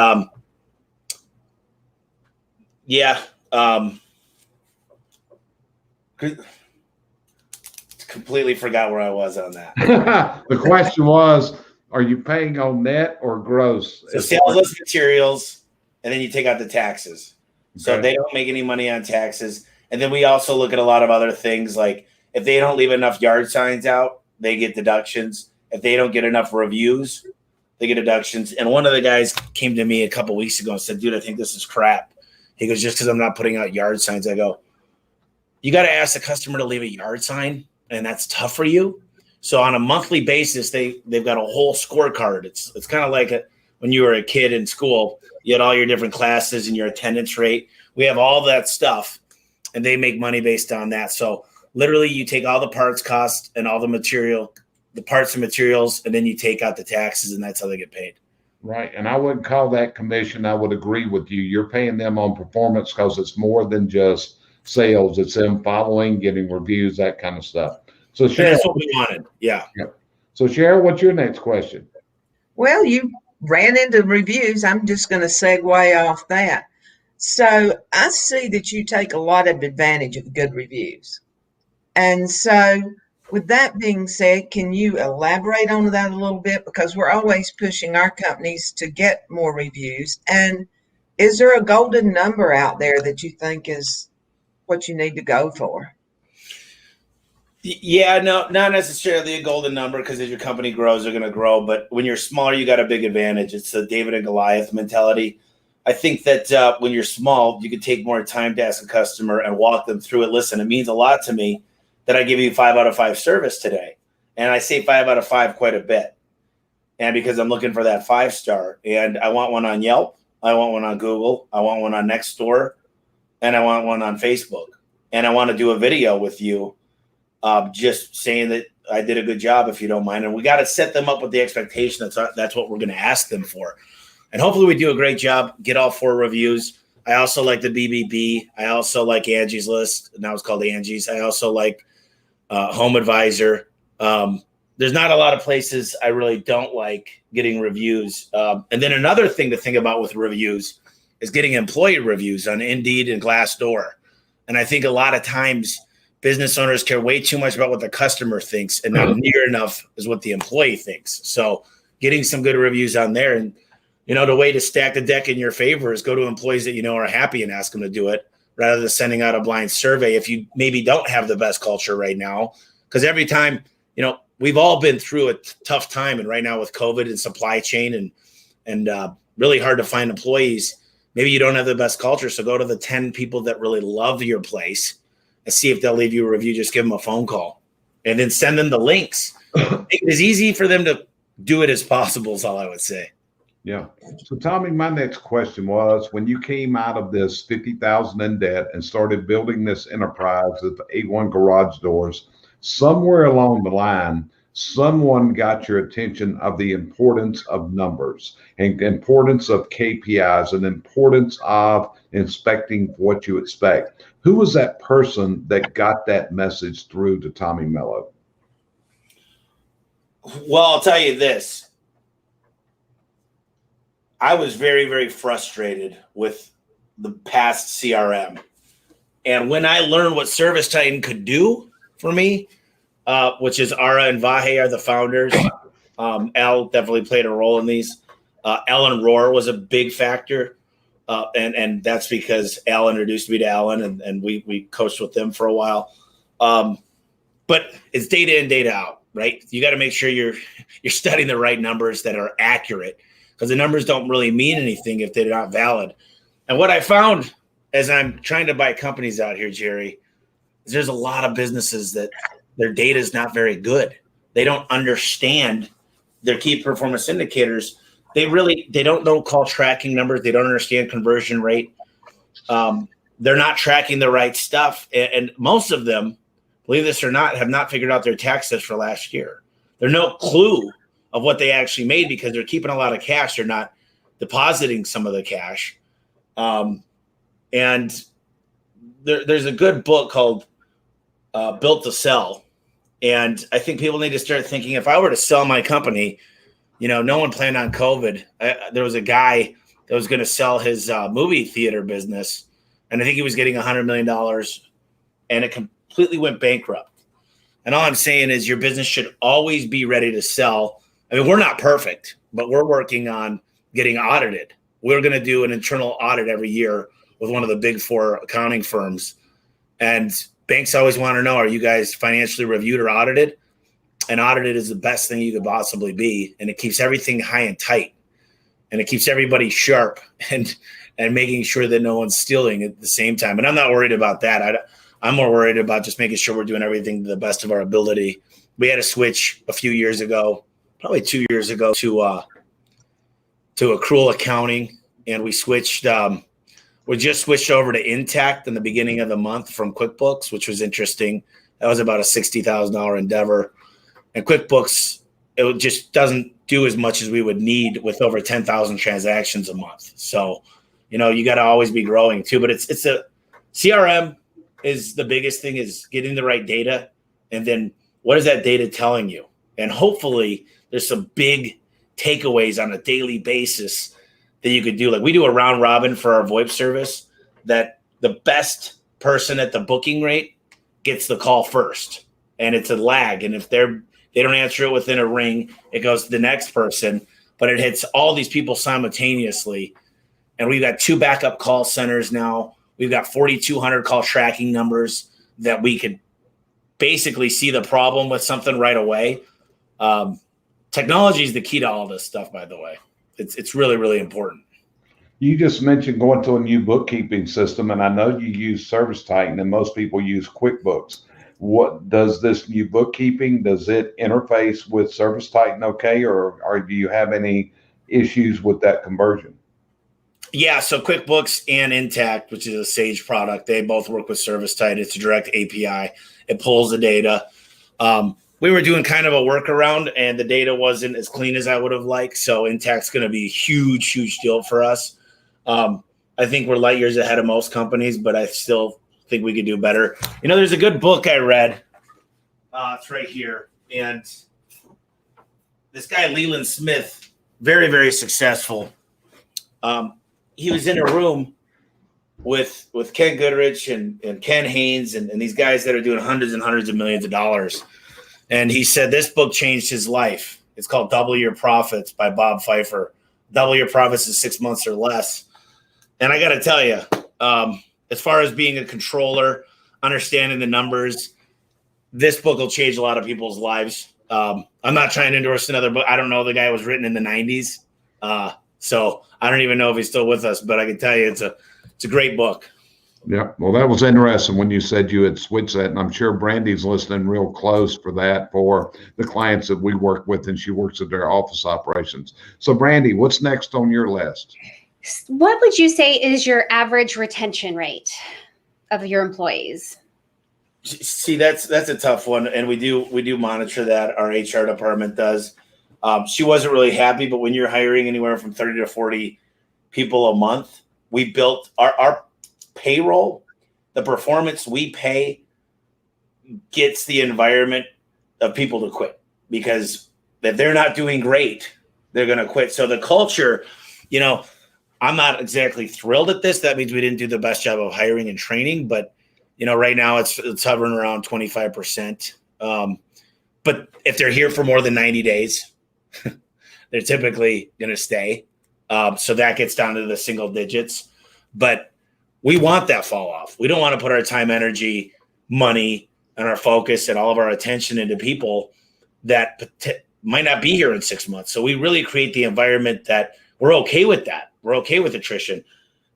completely forgot where I was on that. The question was, are you paying on net or gross? So sales less materials, and then you take out the taxes. So Okay. they don't make any money on taxes. And then we also look at a lot of other things, like if they don't leave enough yard signs out, they get deductions. If they don't get enough reviews, they get deductions. And one of the guys came to me a couple weeks ago and said, dude, I think this is crap. He goes, just because I'm not putting out yard signs. I go, you got to ask the customer to leave a yard sign, and that's tough for you. So on a monthly basis, they've got a whole scorecard. It's kind of like when you were a kid in school, you had all your different classes and your attendance rate. We have all that stuff, and they make money based on that. So literally you take all the parts cost and all the material, the parts and materials, and then you take out the taxes, and that's how they get paid. Right. And I wouldn't call that commission. I would agree with you. You're paying them on performance because it's more than just sales. It's them following, getting reviews, that kind of stuff. So And Cheryl, that's what we wanted. Yeah. so Cheryl, what's your next question? Well, you ran into reviews. I'm just going to segue off that. So I see that you take a lot of advantage of good reviews. And so with that being said, can you elaborate on that a little bit? Because we're always pushing our companies to get more reviews. And is there a golden number out there that you think is what you need to go for? Yeah, no, not necessarily a golden number, because as your company grows, they're going to grow. But when you're smaller, you got a big advantage. It's the David and Goliath mentality. I think that when you're small, you can take more time to ask a customer and walk them through it. Listen, it means a lot to me that I give you 5 out of 5 service today. And I say 5 out of 5 quite a bit. And because I'm looking for that 5-star, and I want one on Yelp, I want one on Google, I want one on Nextdoor, and I want one on Facebook. And I want to do a video with you just saying that I did a good job, if you don't mind. And we got to set them up with the expectation that's what we're going to ask them for. And hopefully we do a great job, get all 4 reviews. I also like the BBB. I also like Angie's List. Now it's called Angie's. I also like Home Advisor. There's not a lot of places I really don't like getting reviews. And then another thing to think about with reviews is getting employee reviews on Indeed and Glassdoor. And I think a lot of times business owners care way too much about what the customer thinks and not near enough is what the employee thinks. So getting some good reviews on there. And, the way to stack the deck in your favor is go to employees that are happy and ask them to do it, rather than sending out a blind survey if you maybe don't have the best culture right now. Because every time, we've all been through a tough time. And right now with COVID and supply chain and really hard to find employees, maybe you don't have the best culture. So go to the 10 people that really love your place and see if they'll leave you a review. Just give them a phone call and then send them the links. Make it as easy for them to do it as possible is all I would say. Yeah. So Tommy, my next question was, when you came out of this 50,000 in debt and started building this enterprise of A1 Garage Doors, somewhere along the line, someone got your attention of the importance of numbers and importance of KPIs and importance of inspecting what you expect. Who was that person that got that message through to Tommy Mello? Well, I'll tell you this. I was very, very frustrated with the past CRM. And when I learned what Service Titan could do for me, which is Ara and Vahe are the founders. Al definitely played a role in these. Alan Rohr was a big factor. And that's because Al introduced me to Alan, and we coached with them for a while. But it's data in, data out, right? You got to make sure you're studying the right numbers that are accurate, because the numbers don't really mean anything if they're not valid. And what I found as I'm trying to buy companies out here, Jerry, is there's a lot of businesses that their data is not very good. They don't understand their key performance indicators. They don't know call tracking numbers. They don't understand conversion rate. They're not tracking the right stuff. And most of them, believe this or not, have not figured out their taxes for last year. There's no clue of what they actually made because they're keeping a lot of cash. They're not depositing some of the cash. And there's a good book called Built to Sell. And I think people need to start thinking, if I were to sell my company, no one planned on COVID. There was a guy that was going to sell his movie theater business, and I think he was getting $100 million, and it completely went bankrupt. And all I'm saying is your business should always be ready to sell. I mean, we're not perfect, but we're working on getting audited. We're going to do an internal audit every year with one of the big 4 accounting firms. And banks always want to know, are you guys financially reviewed or audited? And audited is the best thing you could possibly be. And it keeps everything high and tight. And it keeps everybody sharp and making sure that no one's stealing at the same time. And I'm not worried about that. I'm more worried about just making sure we're doing everything to the best of our ability. We had a switch a few years ago, probably 2 years ago, to accrual accounting. And we switched, we just switched over to Intact in the beginning of the month from QuickBooks, which was interesting. That was about a $60,000 endeavor. And QuickBooks, it just doesn't do as much as we would need with over 10,000 transactions a month. So, you got to always be growing too. But it's a CRM is the biggest thing, is getting the right data. And then what is that data telling you? And hopefully there's some big takeaways on a daily basis that you could do. Like we do a round robin for our VoIP service, that the best person at the booking rate gets the call first. And it's a lag. And if they don't answer it within a ring, it goes to the next person, but it hits all these people simultaneously. And we've got 2 backup call centers now. We've got 4,200 call tracking numbers that we could basically see the problem with something right away. Technology is the key to all this stuff, by the way. It's really, really important. You just mentioned going to a new bookkeeping system, and I know you use Service Titan, and most people use QuickBooks. What does this new bookkeeping, does it interface with Service Titan okay, or do you have any issues with that conversion? Yeah, so QuickBooks and Intact, which is a Sage product, they both work with Service Titan. It's a direct API. It pulls the data. We were doing kind of a workaround, and the data wasn't as clean as I would have liked. So Intact's going to be a huge, huge deal for us. I think we're light years ahead of most companies, but I still think we could do better. There's a good book I read. It's right here. And this guy, Leland Smith, very, very successful. He was in a room with Ken Goodrich and Ken Haynes and these guys that are doing hundreds and hundreds of millions of dollars. And he said this book changed his life. It's called Double Your Profits by Bob Pfeiffer. Double your profits in 6 months or less. And I got to tell you, as far as being a controller, understanding the numbers, this book will change a lot of people's lives. I'm not trying to endorse another book. I don't know. The guy was written in the 90s. So I don't even know if he's still with us, but I can tell you it's a great book. Yeah. Well, that was interesting when you said you had switched that. And I'm sure Brandy's listening real close for that, for the clients that we work with, and she works at their office operations. So Brandy, what's next on your list? What would you say is your average retention rate of your employees? See, that's a tough one. And we do monitor that. Our HR department does. She wasn't really happy, but when you're hiring anywhere from 30 to 40 people a month, we built our payroll the performance we pay gets the environment of people to quit, because if they're not doing great, they're going to quit. So the culture, you know, I'm not exactly thrilled at this. That means we didn't do the best job of hiring and training, but you know, right now it's hovering around 25%. But if they're here for more than 90 days, they're typically going to stay. So that gets down to the single digits, but we want that fall off. We don't want to put our time, energy, money, and our focus and all of our attention into people that might not be here in 6 months. So we really create the environment that we're okay with that. We're okay with attrition.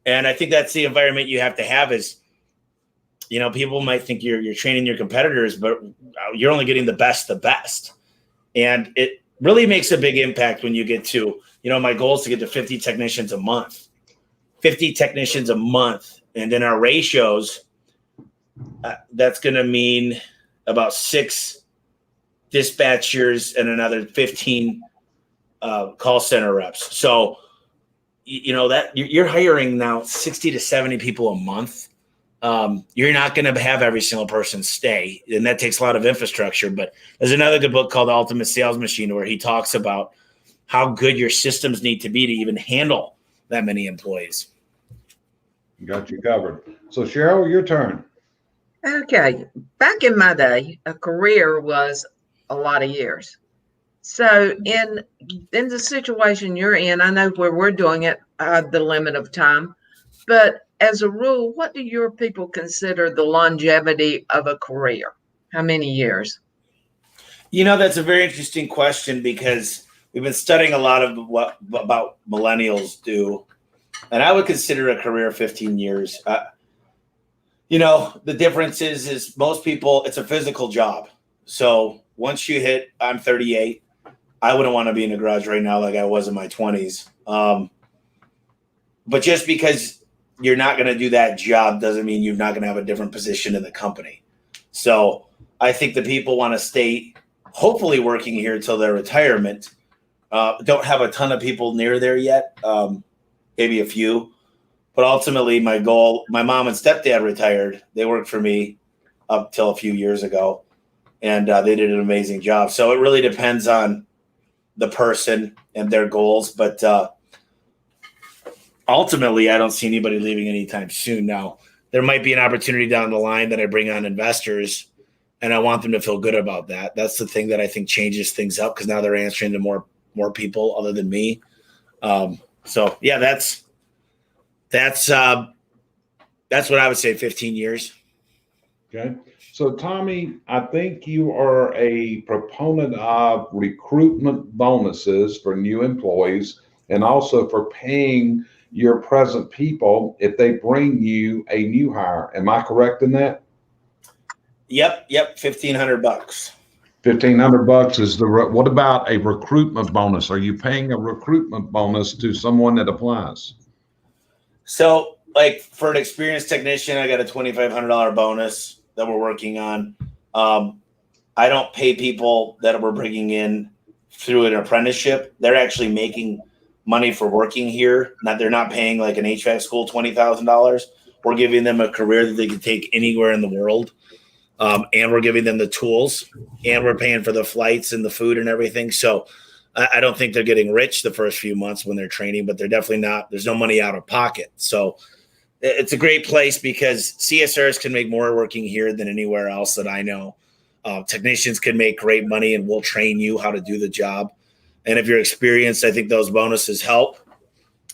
And I think that's the environment you have to have is, you know, people might think you're training your competitors, but you're only getting the best. And it really makes a big impact when you get to, you know, my goal is to get to 50 technicians a month. And then our ratios, that's going to mean about 6 dispatchers and another 15 call center reps. So, you know, that you're hiring now 60 to 70 people a month. You're not going to have every single person stay, and that takes a lot of infrastructure. But there's another good book called The Ultimate Sales Machine where he talks about how good your systems need to be to even handle that many employees. Got you covered. So Cheryl, your turn. Okay. Back in my day, a career was a lot of years. So in the situation you're in, I know where we're doing it, the limit of time, but as a rule, what do your people consider the longevity of a career? How many years? You know, that's a very interesting question because we've been studying a lot of what about millennials do, and I would consider a career 15 years. You know, the difference is most people, it's a physical job. So once you hit, I'm 38, I wouldn't want to be in a garage right now like I was in my 20s. But just because you're not going to do that job doesn't mean you're not going to have a different position in the company. So I think the people want to stay hopefully working here till their retirement. Don't have a ton of people near there yet, maybe a few. But ultimately, my goal, my mom and stepdad retired. They worked for me up till a few years ago, and they did an amazing job. So it really depends on the person and their goals. But ultimately, I don't see anybody leaving anytime soon. Now, there might be an opportunity down the line that I bring on investors, and I want them to feel good about that. That's the thing that I think changes things up because now they're answering to more people other than me. So, yeah, that's what I would say, 15 years. Okay. So, Tommy, I think you are a proponent of recruitment bonuses for new employees and also for paying your present people if they bring you a new hire. Am I correct in that? Yep. $1,500. $1,500 is what about a recruitment bonus? Are you paying a recruitment bonus to someone that applies? So, like for an experienced technician, I got a $2,500 bonus that we're working on. I don't pay people that we're bringing in through an apprenticeship. They're actually making money for working here. They're not paying like an HVAC school $20,000. We're giving them a career that they can take anywhere in the world. And we're giving them the tools, and we're paying for the flights and the food and everything. So I don't think they're getting rich the first few months when they're training, but they're definitely not. There's no money out of pocket. So it's a great place because CSRs can make more working here than anywhere else that I know. Technicians can make great money, and we'll train you how to do the job. And if you're experienced, I think those bonuses help.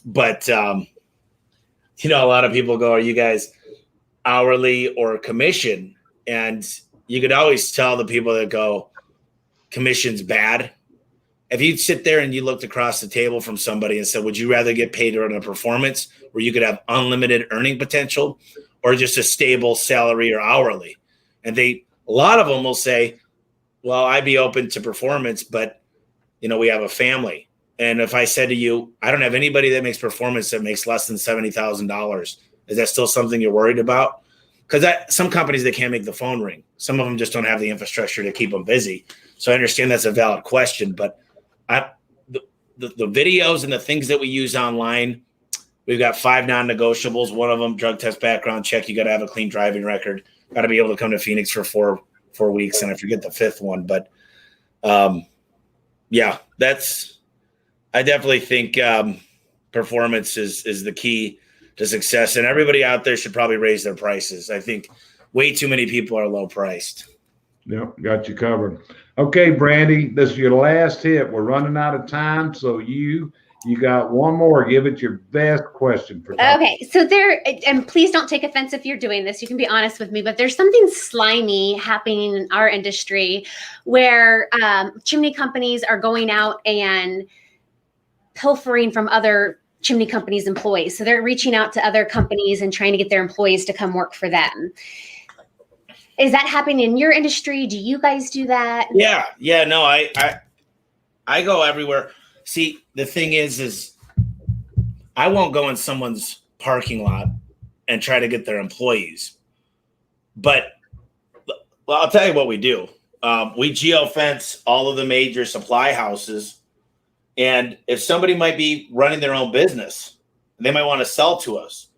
But, you know, a lot of people go, are you guys hourly or commission? And you could always tell the people that go, commission's bad. If you sit there and you looked across the table from somebody and said, would you rather get paid on a performance where you could have unlimited earning potential or just a stable salary or hourly? And a lot of them will say, well, I'd be open to performance, but, you know, we have a family. And if I said to you, I don't have anybody that makes performance that makes less than $70,000, is that still something you're worried about? Because some companies, they can't make the phone ring. Some of them just don't have the infrastructure to keep them busy. So I understand that's a valid question, but the videos and the things that we use online, We've got 5 non-negotiables. One of them, drug test background check. You got to have a clean driving record. Got to be able to come to Phoenix for four weeks. And I forget the 5th one, but yeah, I definitely think performance is the key to success. And everybody out there should probably raise their prices. I think way too many people are low priced. Yep, got you covered. Okay, Brandy, this is your last hit. We're running out of time, so you got one more. Give it your best question for Tommy. Okay, so and please don't take offense if you're doing this. You can be honest with me, but there's something slimy happening in our industry where chimney companies are going out and pilfering from other chimney companies' employees. So they're reaching out to other companies and trying to get their employees to come work for them. Is that happening in your industry? Do you guys do that? Yeah. No, I go everywhere. See, the thing is I won't go in someone's parking lot and try to get their employees. But well, I'll tell you what we do. We geofence all of the major supply houses. And if somebody might be running their own business, they might want to sell to us.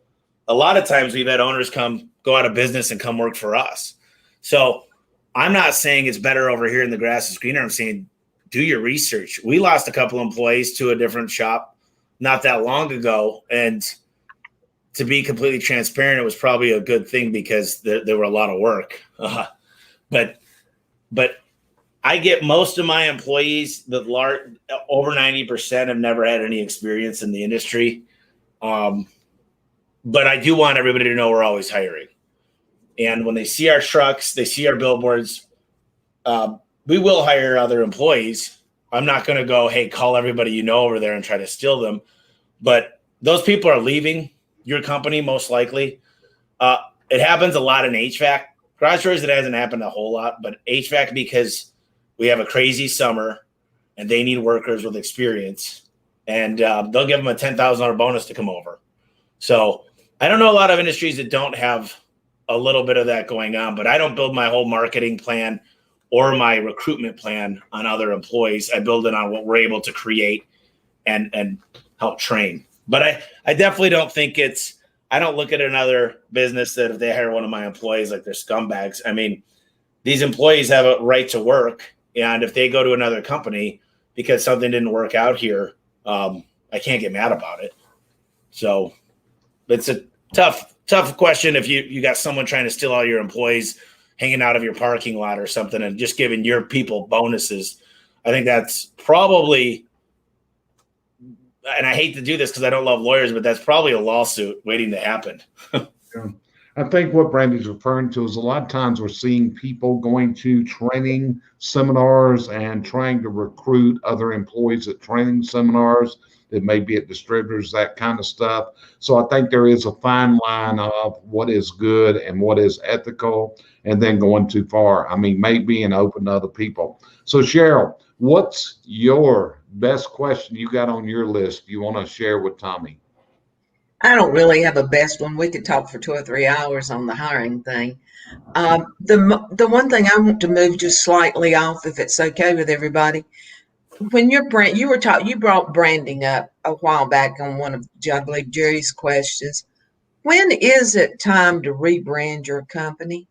A lot of times we've had owners go out of business and come work for us. So I'm not saying it's better over here in the grass is greener. I'm saying do your research. We lost a couple employees to a different shop not that long ago. And to be completely transparent, it was probably a good thing because there were a lot of work. But I get most of my employees over 90% have never had any experience in the industry. But I do want everybody to know we're always hiring. And when they see our trucks, they see our billboards, we will hire other employees. I'm not going to go, hey, call everybody you know over there and try to steal them. But those people are leaving your company most likely. It happens a lot in HVAC. Garage doors, it hasn't happened a whole lot. But HVAC, because we have a crazy summer and they need workers with experience. And they'll give them a $10,000 bonus to come over. So I don't know a lot of industries that don't have a little bit of that going on, but I don't build my whole marketing plan or my recruitment plan on other employees. I build it on what we're able to create and help train. But I definitely don't think I don't look at another business that if they hire one of my employees, like they're scumbags. I mean, these employees have a right to work. And if they go to another company because something didn't work out here, I can't get mad about it. So it's a tough question if you got someone trying to steal all your employees hanging out of your parking lot or something and just giving your people bonuses. I think that's probably, and I hate to do this because I don't love lawyers, but that's probably a lawsuit waiting to happen. Yeah. I think what Brandy's referring to is a lot of times we're seeing people going to training seminars and trying to recruit other employees at training seminars that may be at distributors, that kind of stuff. So I think there is a fine line of what is good and what is ethical and then going too far. I mean, maybe and open to other people. So Cheryl, what's your best question you got on your list you want to share with Tommy? I don't really have a best one. We could talk for 2 or 3 hours on the hiring thing. The one thing I want to move just slightly off, if it's okay with everybody, when you brought branding up a while back on one of, I believe, Jerry's questions. When is it time to rebrand your company,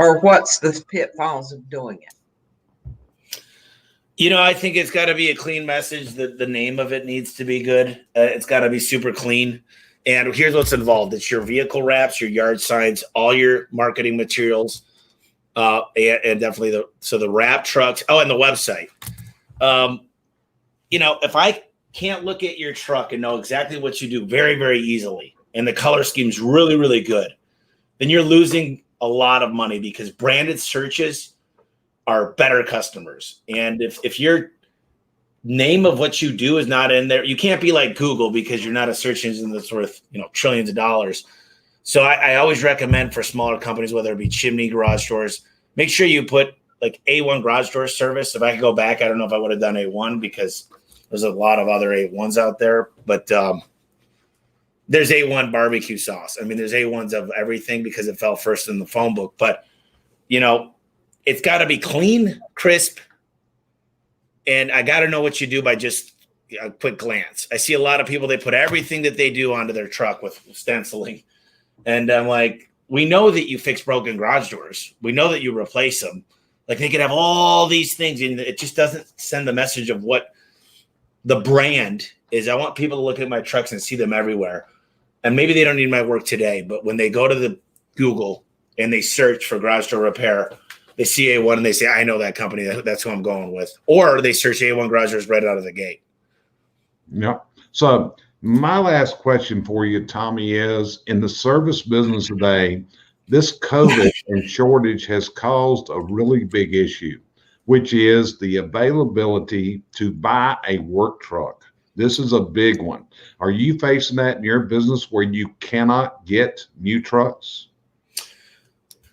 or what's the pitfalls of doing it? I think it's got to be a clean message. The name of it needs to be good. It's got to be super clean. And here's what's involved. It's your vehicle wraps, your yard signs, all your marketing materials, and definitely the wrap trucks. Oh, and the website. If I can't look at your truck and know exactly what you do very, very easily, and the color scheme's really, really good, then you're losing a lot of money because branded searches are better customers. And if your name of what you do is not in there, you can't be like Google because you're not a search engine that's worth, trillions of dollars. So I always recommend for smaller companies, whether it be chimney garage doors, make sure you put like A1 garage door service. If I could go back, I don't know if I would have done A1 because there's a lot of other A1s out there, but there's A1 barbecue sauce. I mean, there's A1s of everything because it fell first in the phone book, but it's got to be clean, crisp, and I got to know what you do by just a quick glance. I see a lot of people, they put everything that they do onto their truck with stenciling. And I'm like, we know that you fix broken garage doors. We know that you replace them. Like they could have all these things, and it just doesn't send the message of what the brand is. I want people to look at my trucks and see them everywhere. And maybe they don't need my work today, but when they go to the Google and they search for garage door repair, they see A1 and they say, I know that company. That's who I'm going with. Or they search A1 garage doors right out of the gate. Yep. So my last question for you, Tommy, is in the service business today, this COVID and shortage has caused a really big issue, which is the availability to buy a work truck. This is a big one. Are you facing that in your business where you cannot get new trucks?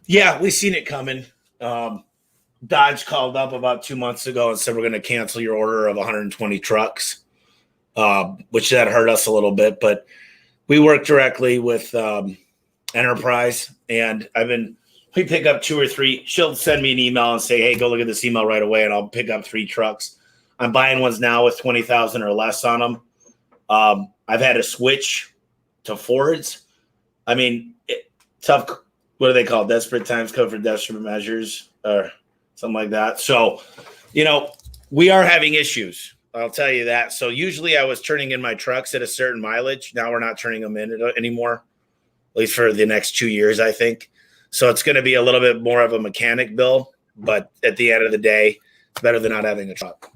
Yeah, we've seen it coming. Dodge called up about 2 months ago and said, we're going to cancel your order of 120 trucks, which that hurt us a little bit. But we work directly with Enterprise, and we pick up 2 or 3. She'll send me an email and say, hey, go look at this email right away, and I'll pick up 3 trucks. I'm buying ones now with 20,000 or less on them. I've had to switch to Fords. I mean, tough. What do they call it? Desperate times code for desperate measures or something like that. So, we are having issues. I'll tell you that. So usually I was turning in my trucks at a certain mileage. Now we're not turning them in anymore, at least for the next 2 years, I think. So it's going to be a little bit more of a mechanic bill, but at the end of the day, it's better than not having a truck.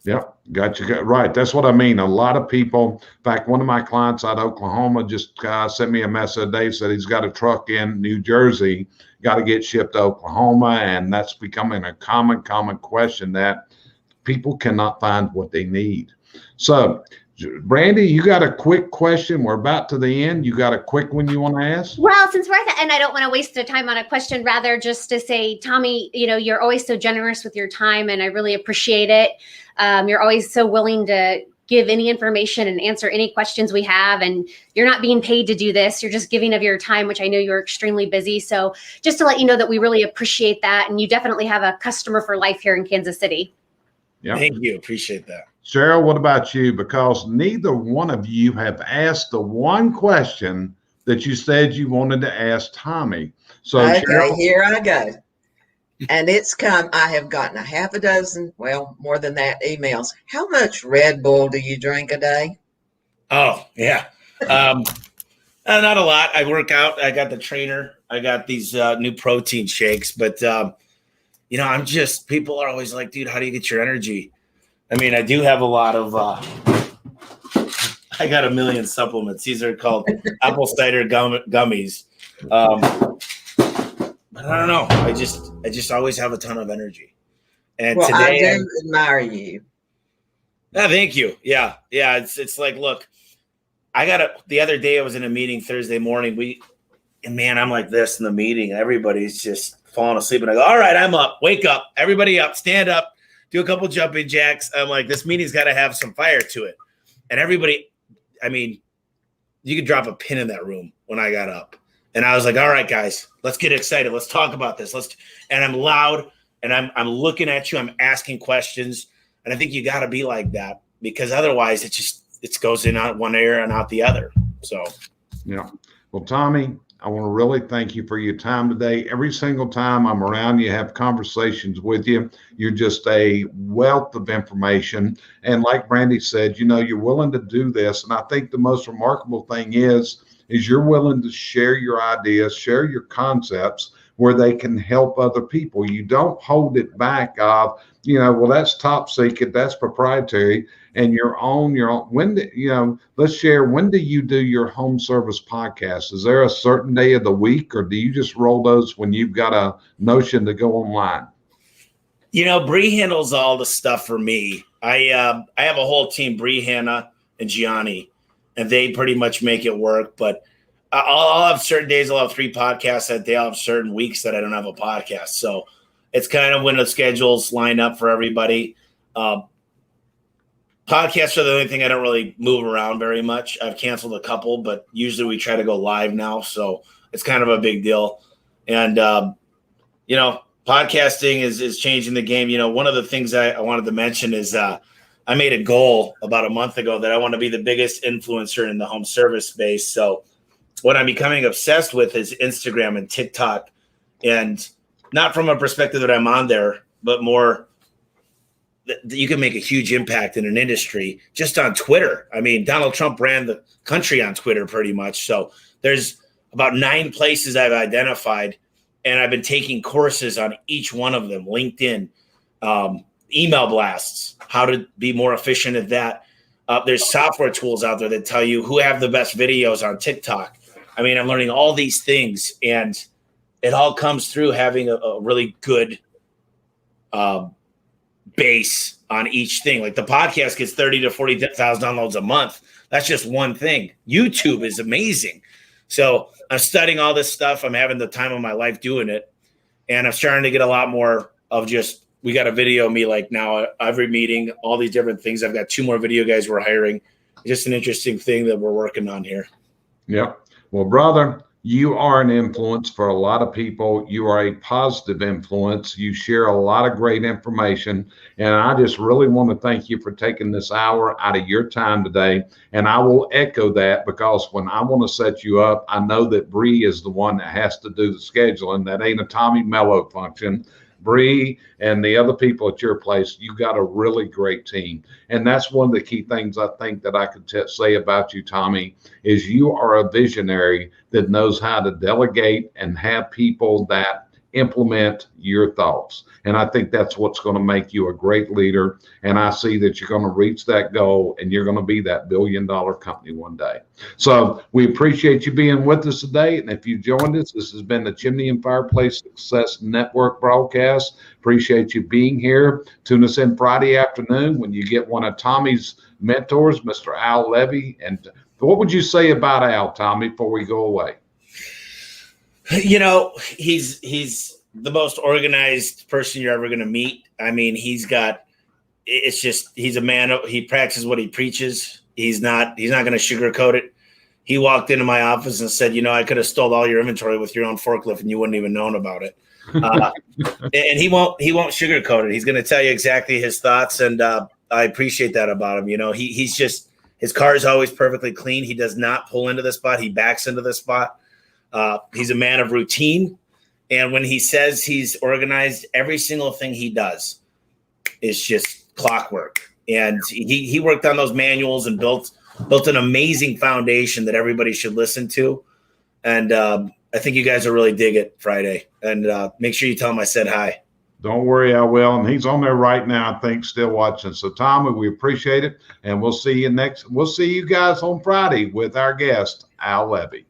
Yep, gotcha. Right. That's what I mean. A lot of people, in fact, one of my clients out of Oklahoma just sent me a message today, said he's got a truck in New Jersey, got to get shipped to Oklahoma. And that's becoming a common question that people cannot find what they need. So, Brandy, you got a quick question? We're about to the end. You got a quick one you want to ask? Well, since we're at the end, I don't want to waste the time on a question, rather just to say, Tommy, you're always so generous with your time, and I really appreciate it. You're always so willing to give any information and answer any questions we have, and you're not being paid to do this. You're just giving of your time, which I know you're extremely busy. So just to let you know that we really appreciate that, and you definitely have a customer for life here in Kansas City. Yeah. Thank you. Appreciate that. Cheryl, what about you? Because neither one of you have asked the one question that you said you wanted to ask Tommy. So okay, Cheryl, here I go. And it's come, I have gotten a half a dozen, well, more than that, emails. How much Red Bull do you drink a day? Oh, yeah. Not a lot. I work out. I got the trainer. I got these new protein shakes. But, people are always like, dude, how do you get your energy? I mean, I do have a lot of, I got a million supplements. These are called apple cider gummies. But I don't know. I just always have a ton of energy. And well, today I do admire you. Thank you. Yeah. It's like, look, the other day I was in a meeting Thursday morning. I'm like this in the meeting. Everybody's just falling asleep. And I go, all right, I'm up. Wake up. Everybody up. Stand up. Do a couple jumping jacks. I'm like, this meeting's got to have some fire to it. And everybody, you could drop a pin in that room when I got up. And I was like, all right, guys, let's get excited. Let's talk about this. And I'm loud and I'm looking at you. I'm asking questions. And I think you got to be like that, because otherwise it goes in out one ear and out the other. So, yeah. Well, Tommy, I want to really thank you for your time today. Every single time I'm around you, have conversations with you. You're just a wealth of information. And like Brandy said, you're willing to do this. And I think the most remarkable thing is you're willing to share your ideas, share your concepts where they can help other people. You don't hold it back of, well, that's top secret, that's proprietary, and your own. Let's share, when do you do your home service podcast? Is there a certain day of the week, or do you just roll those when you've got a notion to go online? Bree handles all the stuff for me. I have a whole team, Bree, Hannah, and Gianni, and they pretty much make it work. But I'll have certain days, I'll have 3 podcasts that day. I'll have certain weeks that I don't have a podcast. So it's kind of when the schedules line up for everybody. Podcasts are the only thing I don't really move around very much. I've canceled a couple, but usually we try to go live now. So it's kind of a big deal. And, podcasting is changing the game. One of the things I wanted to mention is, I made a goal about a month ago that I want to be the biggest influencer in the home service space. So what I'm becoming obsessed with is Instagram and TikTok, and not from a perspective that I'm on there, but more that you can make a huge impact in an industry just on Twitter. I mean, Donald Trump ran the country on Twitter pretty much. So there's about 9 places I've identified, and I've been taking courses on each one of them. LinkedIn, email blasts, how to be more efficient at that. There's software tools out there that tell you who have the best videos on TikTok. I mean, I'm learning all these things, and it all comes through having a really good base on each thing. Like the podcast gets 30 to 40,000 downloads a month. That's just one thing. YouTube is amazing. So I'm studying all this stuff. I'm having the time of my life doing it. And I'm starting to get a lot more of just, we got a video of me like now every meeting, all these different things. I've got 2 more video guys we're hiring. Just an interesting thing that we're working on here. Yep. Well, brother, you are an influence for a lot of people. You are a positive influence. You share a lot of great information. And I just really want to thank you for taking this hour out of your time today. And I will echo that, because when I want to set you up, I know that Bree is the one that has to do the scheduling. That ain't a Tommy Mello function. Bree and the other people at your place, you got a really great team. And that's one of the key things I think that I could say about you, Tommy, is you are a visionary that knows how to delegate and have people that implement your thoughts. And I think that's what's going to make you a great leader. And I see that you're going to reach that goal, and you're going to be that billion-dollar company one day. So we appreciate you being with us today. And if you joined us, this has been the Chimney and Fireplace Success Network broadcast. Appreciate you being here. Tune us in Friday afternoon when you get one of Tommy's mentors, Mr. Al Levy. And what would you say about Al, Tommy, before we go away? You know, he's the most organized person you're ever going to meet. I mean, he's a man. He practices what he preaches. He's not going to sugarcoat it. He walked into my office and said, I could have stole all your inventory with your own forklift and you wouldn't even known about it. And he won't sugarcoat it. He's going to tell you exactly his thoughts. And I appreciate that about him. He's just, his car is always perfectly clean. He does not pull into the spot. He backs into the spot. He's a man of routine. And when he says he's organized, every single thing he does is just clockwork. And he worked on those manuals and built an amazing foundation that everybody should listen to. And I think you guys will really dig it Friday. And make sure you tell him I said hi. Don't worry, I will. And he's on there right now, I think, still watching. So, Tommy, we appreciate it. And we'll see you guys on Friday with our guest, Al Levy.